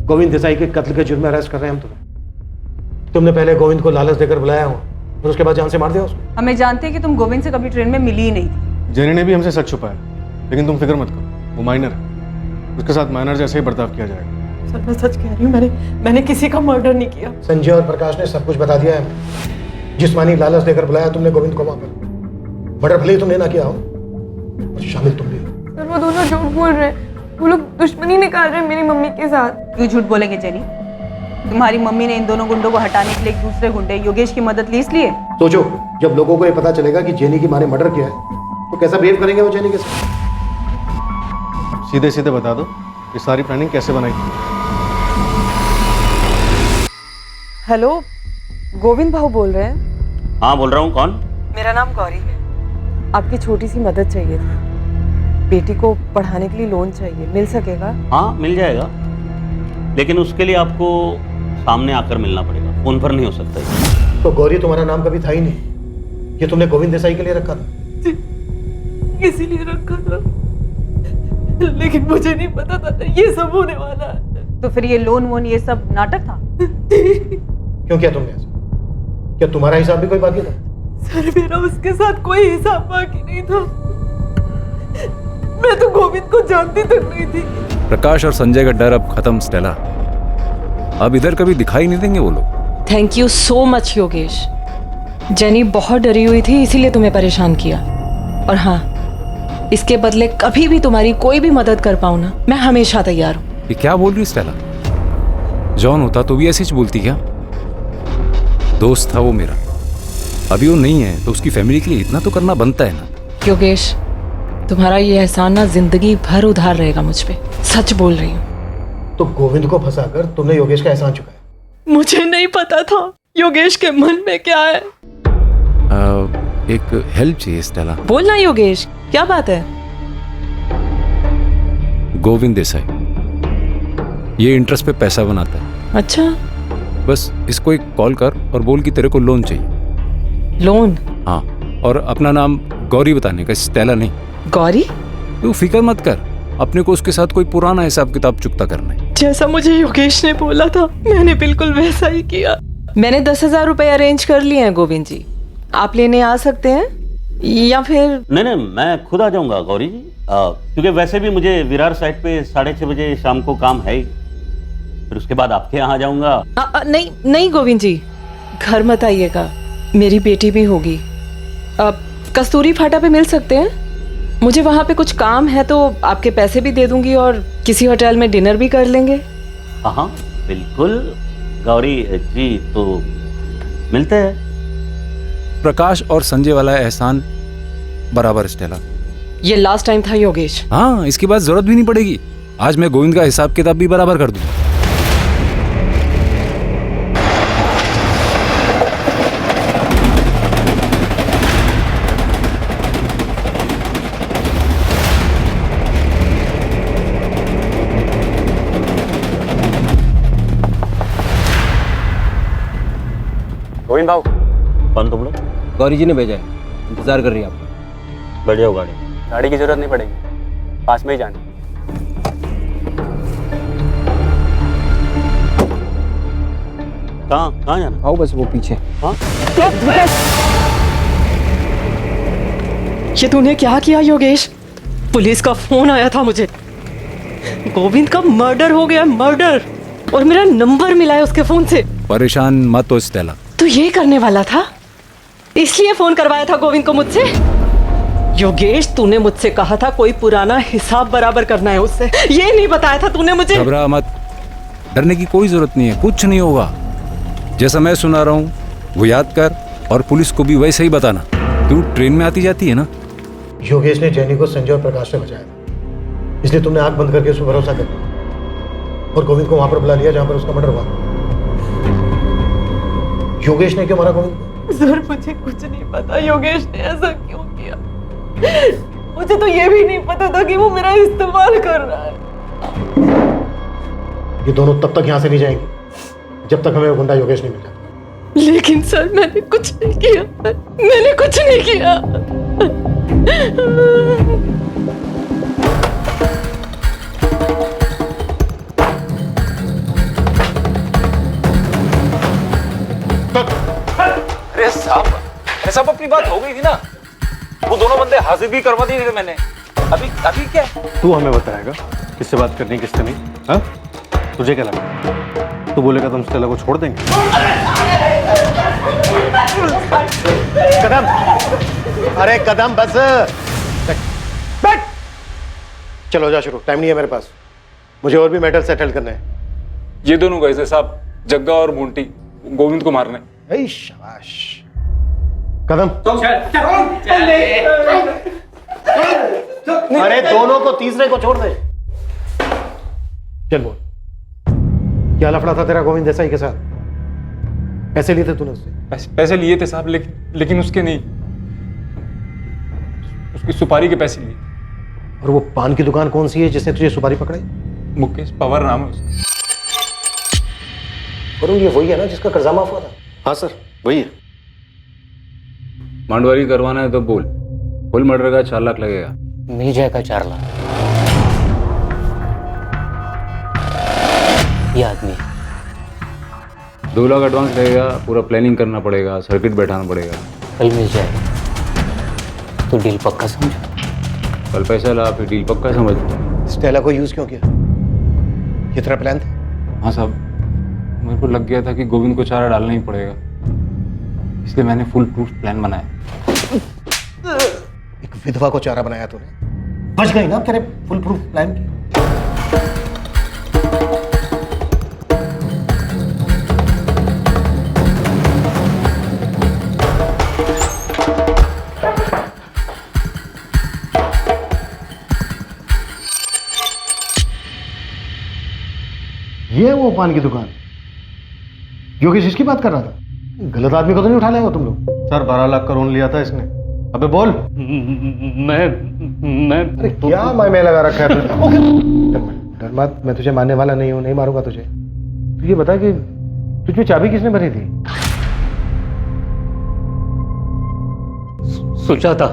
गोविंद देसाई के कत्ल के जुर्म में अरेस्ट कर रहे हैं हम तुम्हें। तुमने पहले गोविंद को लालच देकर बुलाया हो और उसके बाद जान से मार दिया उसको। हमें जानते हैं कि तुम गोविंद से कभी ट्रेन में मिली ही नहीं थी। जेनी ने भी हमसे सच छुपाया, लेकिन तुम फिक्र मत करो, वो माइनर है, उसके साथ माइनर जैसे ही बर्ताव किया जाएगा। सर मैं सच कह रही हूँ, मैंने किसी का मर्डर नहीं किया। संजय और प्रकाश ने सब कुछ बता दिया है। जिस्मानी लालच देकर बुलाया तुमने गोविंद को वहां पर। मर्डर भले ही तुमने ना किया हो और शामिल तुम भी। सर वो दोनों झूठ बोल रहे हैं, वो लोग दुश्मनी निकाल रहे हैं मेरी मम्मी के साथ। क्यों झूठ बोलेंगे जेनी? तुम्हारी मम्मी ने इन दोनों गुंडों को हटाने के लिए एक दूसरे गुंडे योगेश की मदद ली इसलिए। सोचो, जब लोगों को ये पता चलेगा कि जेनी की माँ ने मर्डर किया है तो कैसा बिहेव करेंगे वो जेनी के साथ। सीधे सीधे बता दो ये सारी प्लानिंग कैसे बनाई थी? हेलो, गोविंद भाऊ बोल रहे हैं? हाँ बोल रहा हूँ। कौन? मेरा नाम गौरी है। आपकी छोटी सी मदद चाहिए थी, बेटी को पढ़ाने के लिए लोन चाहिए, मिल सकेगा? हाँ मिल जाएगा, लेकिन उसके लिए आपको सामने आकर मिलना पड़ेगा, फोन पर नहीं हो सकता। तो गौरी तुम्हारा नाम कभी था ही नहीं, ये तुमने गोविंद देसाई के लिए रखा था। इसीलिए रखा था, लेकिन मुझे नहीं पता था ये सब होने वाला है। तो फिर ये लोन वोन ये सब नाटक था? क्यों किया तुमने ऐसा? क्या तुम्हारा हिसाब भी कोई बाकी था? सर मेरा उसके साथ कोई हिसाब बाकी नहीं था, मैं तो गोविंद को जानती तक नहीं थी। प्रकाश और संजय का डर अब खत्म स्टेला, अब इधर कभी दिखाई नहीं देंगे वो लोग। Thank you so much Yogesh. Jenny बहुत डरी हुई थी इसीलिए तुम्हें परेशान किया, और हाँ इसके बदले कभी भी तुम्हारी कोई भी मदद कर पाऊँ ना, मैं हमेशा तैयार हूँ। ये क्या बोल रही स्टेला? जॉन होता तो भी ऐसी ही बोलती क्या? दोस्त था वो मेरा, अभी वो नहीं है तो उसकी फैमिली के लिए इतना तो करना बनता है ना। योगेश तुम्हारा ये एहसान ना जिंदगी भर उधार रहेगा मुझ पे, सच बोल रही हूँ। तो गोविंद को फंसाकर तुमने योगेश का एहसान चुकाया। मुझे नहीं पता था योगेश के मन में क्या है। एक हेल्प चाहिए स्टेला। बोलना योगेश, क्या बात है? गोविंद देसाई ये इंटरेस्ट पे पैसा बनाता है। अच्छा, बस इसको एक कॉल कर और बोल कि तेरे को लोन चाहिए। लोन? हाँ, और अपना नाम गौरी बताने का, स्टेला नहीं। गौरी? तू फिक्र मत कर, अपने को उसके साथ कोई पुराना हिसाब किताब चुकता करना है। जैसा मुझे योगेश ने बोला था मैंने बिल्कुल वैसा ही किया। मैंने 10,000 रुपए अरेंज कर लिए हैं गोविंद जी, आप लेने आ सकते हैं या फिर? नहीं मैं खुद आ जाऊंगा गौरी जी, क्योंकि वैसे भी मुझे विरार साइड पे 6:30 बजे शाम को काम है ही, फिर उसके बाद आपके यहाँ आ जाऊंगा। नहीं गोविंद जी, घर मत आइएगा, मेरी बेटी भी होगी। कस्तूरी फाटा पे मिल सकते हैं? मुझे वहाँ पे कुछ काम है तो आपके पैसे भी दे दूंगी और किसी होटल में डिनर भी कर लेंगे। हाँ बिल्कुल गौरी जी, तो मिलते हैं। प्रकाश और संजय वाला एहसान बराबर स्टेला। ये लास्ट टाइम था योगेश। हाँ, इसके बाद जरूरत भी नहीं पड़ेगी। आज मैं गोविंद का हिसाब किताब भी बराबर कर दूंगा। गोविंद भाव। कौन तुम लोग? गौरी जी ने भेजा है, इंतजार कर रही है आपका। बैठ जाओ गाड़ी। गाड़ी की जरूरत नहीं पड़ेगी, पास में ही जाना। कहाँ जाना? आओ बस वो पीछे। हाँ? ये तूने क्या किया योगेश? पुलिस का फोन आया था मुझे, गोविंद का मर्डर हो गया, मर्डर। और मेरा नंबर मिला है उसके फोन से। परेशान मत हो स्टेला। तू ये करने वाला था, इसलिए फोन करवाया था गोविंद को मुझसे। योगेश, तूने मुझसे कहा था कोई पुराना हिसाब बराबर करना है उससे, ये नहीं बताया था तूने मुझे। घबरा मत, डरने की कोई जरूरत नहीं है, कुछ नहीं होगा। जैसा मैं सुना रहा हूँ वो याद कर, और पुलिस को भी वैसे ही बताना। तू ट्रेन में आती जाती है ना? योगेश ने जैनी को संजय और प्रकाश से बचाया था, इसलिए तुमने आंख बंद करके उस पर भरोसा कर लिया और गोविंद को वहां पर बुला लिया जहां पर उसका मर्डर हुआ। योगेश ने क्यों मारा गोविंद को? सर मुझे कुछ नहीं पता योगेश ने ऐसा क्यों किया। मुझे तो ये भी नहीं पता था कि वो मेरा इस्तेमाल कर रहा है। ये दोनों तब तक यहाँ से नहीं जाएंगे जब तक हमें वो गुंडा योगेश नहीं मिल जाता। लेकिन सर मैंने कुछ नहीं किया, मैंने कुछ नहीं किया। अरे साहब अपनी बात हो गई थी ना, वो दोनों बंदे हाजिर भी करवा दिए थे मैंने। अभी क्या? तू हमें बताएगा किससे बात करनी है किससे नहीं? हाँ, तुझे क्या लगा तू बोलेगा तुम स्टेला को छोड़ देंगे? कदम, अरे कदम बस बैठ। चलो जा शुरू, टाइम नहीं है मेरे पास, मुझे और भी मैटर सेटल करने हैं। ये दोनों गए थे साहब, जग्गा और मोंटी, गोविंद को मारने। ऐ शाबाश। कदम अरे दोनों को, तीसरे को छोड़ दे। चल बोल, क्या लफड़ा था तेरा गोविंद देसाई के साथ? पैसे लिए थे तूने उससे? पैसे लिए थे साहब, लेकिन उसके नहीं, उसकी सुपारी के पैसे लिए। और वो पान की दुकान कौन सी है जिसने तुझे सुपारी पकड़ाई? मुकेश पवार नाम है उसका। वरुण, ये वही है ना जिसका कर्जा माफ हुआ था? हाँ सर, वही है। मांडवारी करवाना है तो बोल, फुल मर्डर का 4 लाख लगेगा। मिल जाएगा 4 लाख। ये आदमी 2 लाख एडवांस लगेगा, पूरा प्लानिंग करना पड़ेगा, सर्किट बैठाना पड़ेगा। कल मिल जाएगा, तो डील पक्का समझ। कल पैसा ला, फिर डील पक्का समझ। स्टेला को यूज क्यों किया? ये तेरा प्लान था? हाँ साहब, मेरे को लग गया था कि गोविंद को चारा डालना ही पड़ेगा, इसलिए मैंने फुल प्रूफ प्लान बनाया। एक विधवा को चारा बनाया तूने, बच गई ना तेरे फुल प्रूफ प्लान की। ये है वो पान की दुकान? योगेश इसकी बात कर रहा था? गलत आदमी को तो नहीं उठा लाए हो तुम लोग? सर 12 लाख का लोन लिया था इसने। अबे बोल। मैं अरे क्या मैं लगा रखा है तुझे? डर मत, मैं तुझे मारने वाला नहीं हूं, नहीं मारूंगा तुझे। तू ये बता कि तुझमें चाबी किसने भरी थी? सुजाता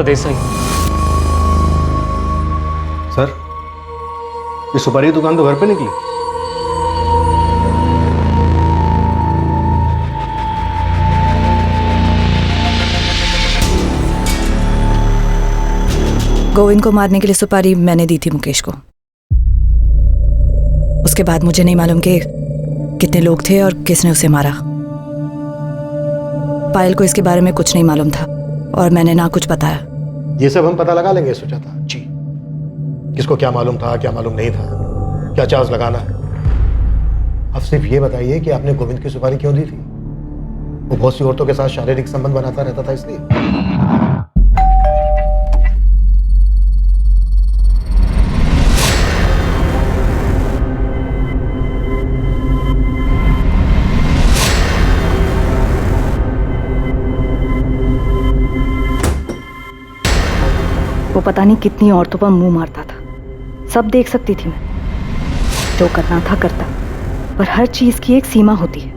देसाई। सर, ये सुपारी की दुकान तो घर पे निकली। गोविंद को मारने के लिए सुपारी मैंने दी थी मुकेश को। उसके बाद मुझे नहीं मालूम कि कितने लोग थे और किसने उसे मारा। पायल को इसके बारे में कुछ नहीं मालूम था और मैंने ना कुछ बताया। ये सब हम पता लगा लेंगे सुजाता जी, किसको क्या मालूम था, क्या मालूम नहीं था, क्या चार्ज लगाना है। अब सिर्फ ये बताइए कि आपने गोविंद की सुपारी क्यों दी थी? वो बहुत सी औरतों के साथ शारीरिक संबंध बनाता रहता था इसलिए। वो पता नहीं कितनी औरतों पर मुंह मारता था, सब देख सकती थी मैं। जो करना था करता, पर हर चीज की एक सीमा होती है।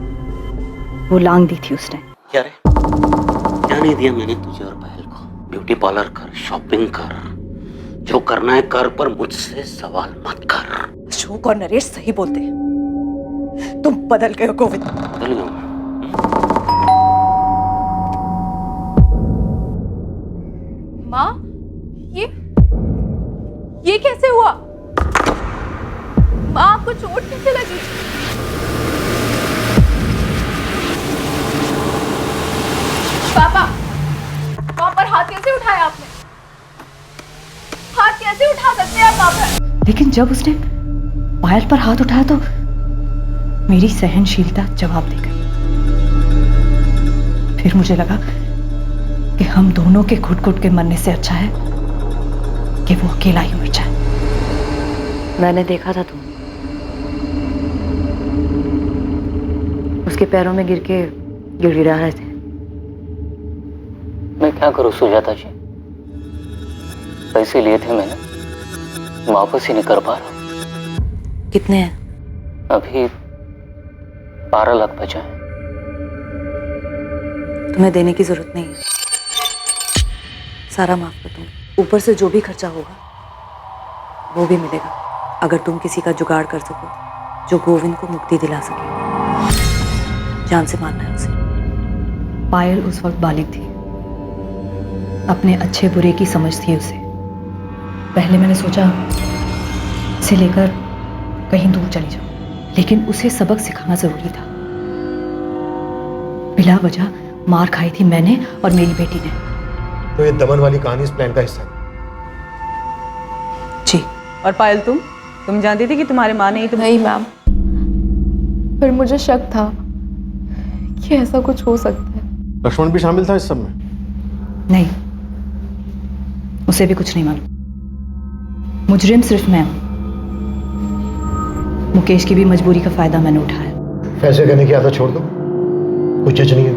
वो लांग दी थी उसने। क्या रे? क्या नहीं दिया मैंने तुझे और पायल को? ब्यूटी पार्लर कर, शॉपिंग कर, जो करना है कर, पर मुझसे सवाल मत कर। अशोक और नरेश सही बोलते हैं, तुम बदल गए हो गोविंद। बदल गया मैं? माँ, ये कैसे हुआ? माँ, आप कुछ चोट कैसे लगी? पापा, वहाँ पर हाथ कैसे उठाया आपने? हाथ कैसे उठा सकते हैं आप वहाँ पर? लेकिन जब उसने पायल पर हाथ उठाया तो मेरी सहनशीलता जवाब दे गई। फिर मुझे लगा कि हम दोनों के घुट घुट के मरने से अच्छा है कि वो अकेला ही मर जाए। मैंने देखा था तुम उसके पैरों में गिर के गिड़गिड़ा रहे थे। मैं क्या करूं सुजाता जी, पैसे लिए थे मैंने, वापस ही नहीं कर पा रहा। कितने हैं? अभी 12 लाख बचा है। तुम्हें देने की जरूरत नहीं है, सारा माफ कर दूंगी। ऊपर से जो भी खर्चा होगा वो भी मिलेगा, अगर तुम किसी का जुगाड़ कर सको जो गोविंद को मुक्ति दिला सके। जान से मारना है उसे। पायल उस वक्त बालिग थी, अपने अच्छे बुरे की समझ थी उसे। पहले मैंने सोचा इसे लेकर कहीं दूर चली जाऊं, लेकिन उसे सबक सिखाना जरूरी था। बिला वजह मार खाई थी मैंने और मेरी बेटी ने। तो ये दमन वाली कहानी इस प्लान का हिस्सा है? जी। और पायल, तुम जानती थी कि तुम्हारे माँ ने ही तुम? नहीं मैम, पर मुझे शक था कि ऐसा कुछ हो सकता है। लक्ष्मण भी शामिल था इस सब में? नहीं, उसे भी कुछ नहीं मालूम। मुजरिम सिर्फ मैं हूं। मुकेश की भी मजबूरी का फायदा मैंने उठाया। फैसले करने की आदत छोड़ दो, कुछ जज नहीं है।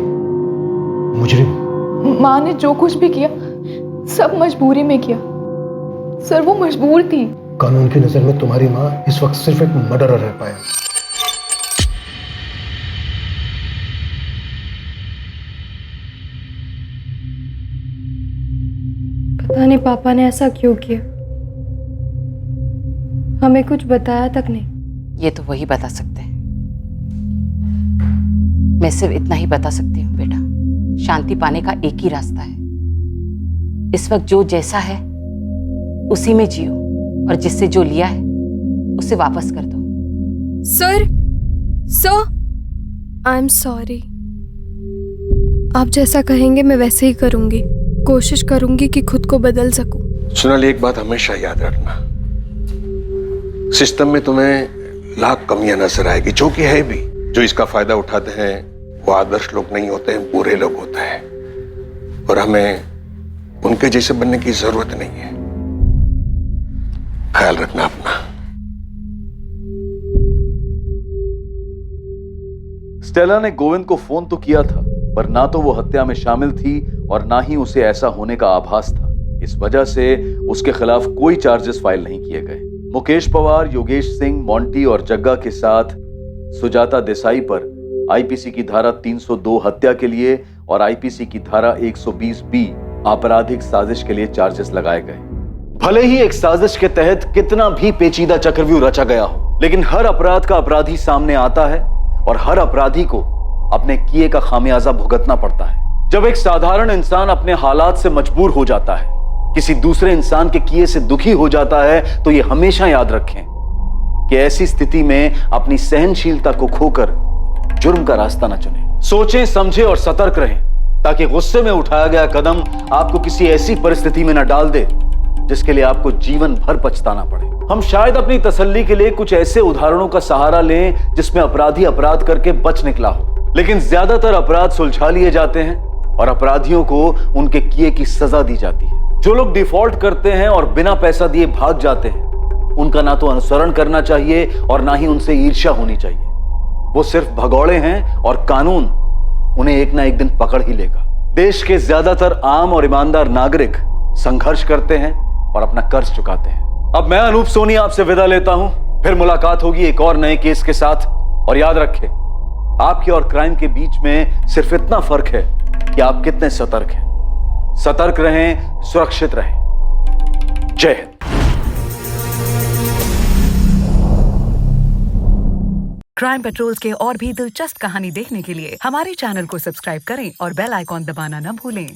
मुजरिम माँ ने जो कुछ भी किया सब मजबूरी में किया। सर वो मजबूर थी। कानून की नजर में तुम्हारी माँ इस वक्त सिर्फ एक मर्डरर है पायल। पता नहीं पापा ने ऐसा क्यों किया, हमें कुछ बताया तक नहीं। ये तो वही बता सकते हैं। मैं सिर्फ इतना ही बता सकती हूँ बेटा, शांति पाने का एक ही रास्ता है। इस वक्त जो जैसा है उसी में जियो, और जिससे जो लिया है उसे वापस कर दो। Sir, I am sorry. आप जैसा कहेंगे मैं वैसे ही करूंगी। कोशिश करूंगी कि खुद को बदल सकूं। सोनाली, एक बात हमेशा याद रखना, सिस्टम में तुम्हें लाख कमियां नजर आएगी, जो कि है भी। जो इसका फायदा उठाते हैं वो आदर्श लोग नहीं होते हैं, बुरे लोग होते हैं, और हमें उनके जैसे बनने की जरूरत नहीं है। ख्याल रखना अपना। स्टेला ने गोविंद को फोन तो किया था, पर ना तो वो हत्या में शामिल थी और ना ही उसे ऐसा होने का आभास था। इस वजह से उसके खिलाफ कोई चार्जेस फाइल नहीं किए गए। मुकेश पवार, योगेश सिंह, मोंटी और जग्गा के साथ सुजाता देसाई पर आईपीसी की धारा 302 हत्या के लिए और आईपीसी की धारा 120B आपराधिक साजिश के लिए चार्जेस लगाए गए। भले ही एक साजिश के तहत कितना भी पेचीदा चक्रव्यूह रचा गया हो, लेकिन हर अपराध का अपराधी सामने आता है और हर अपराधी को अपने किए का खामियाजा भुगतना पड़ता है। जब एक साधारण इंसान अपने हालात से मजबूर हो जाता है, किसी दूसरे इंसान के किए से दुखी हो जाता है, तो ये हमेशा याद रखें कि ऐसी स्थिति में अपनी सहनशीलता को खोकर जुर्म का रास्ता न चुनें। सोचें, समझें और सतर्क रहें, ताकि गुस्से में उठाया गया कदम आपको किसी ऐसी परिस्थिति में न डाल दे जिसके लिए आपको जीवन भर पछताना पड़े। हम शायद अपनी तसल्ली के लिए कुछ ऐसे उदाहरणों का सहारा लें जिसमें अपराधी अपराध करके बच निकला हो, लेकिन ज्यादातर अपराध सुलझा लिए जाते हैं और अपराधियों को उनके किए की सजा दी जाती है। जो लोग डिफॉल्ट करते हैं और बिना पैसा दिए भाग जाते हैं, उनका ना तो अनुसरण करना चाहिए और ना ही उनसे ईर्ष्या होनी चाहिए। वो सिर्फ भगौड़े हैं और कानून उन्हें एक ना एक दिन पकड़ ही लेगा। देश के ज्यादातर आम और ईमानदार नागरिक संघर्ष करते हैं और अपना कर्ज चुकाते हैं। अब मैं अनूप सोनी आपसे विदा लेता हूं, फिर मुलाकात होगी एक और नए केस के साथ। और याद रखें, आपके और क्राइम के बीच में सिर्फ इतना फर्क है कि आप कितने सतर्क हैं। सतर्क रहें, सुरक्षित रहें। जय हिंद। क्राइम पेट्रोल्स के और भी दिलचस्प कहानी देखने के लिए हमारे चैनल को सब्सक्राइब करें और बेल आइकॉन दबाना न भूलें।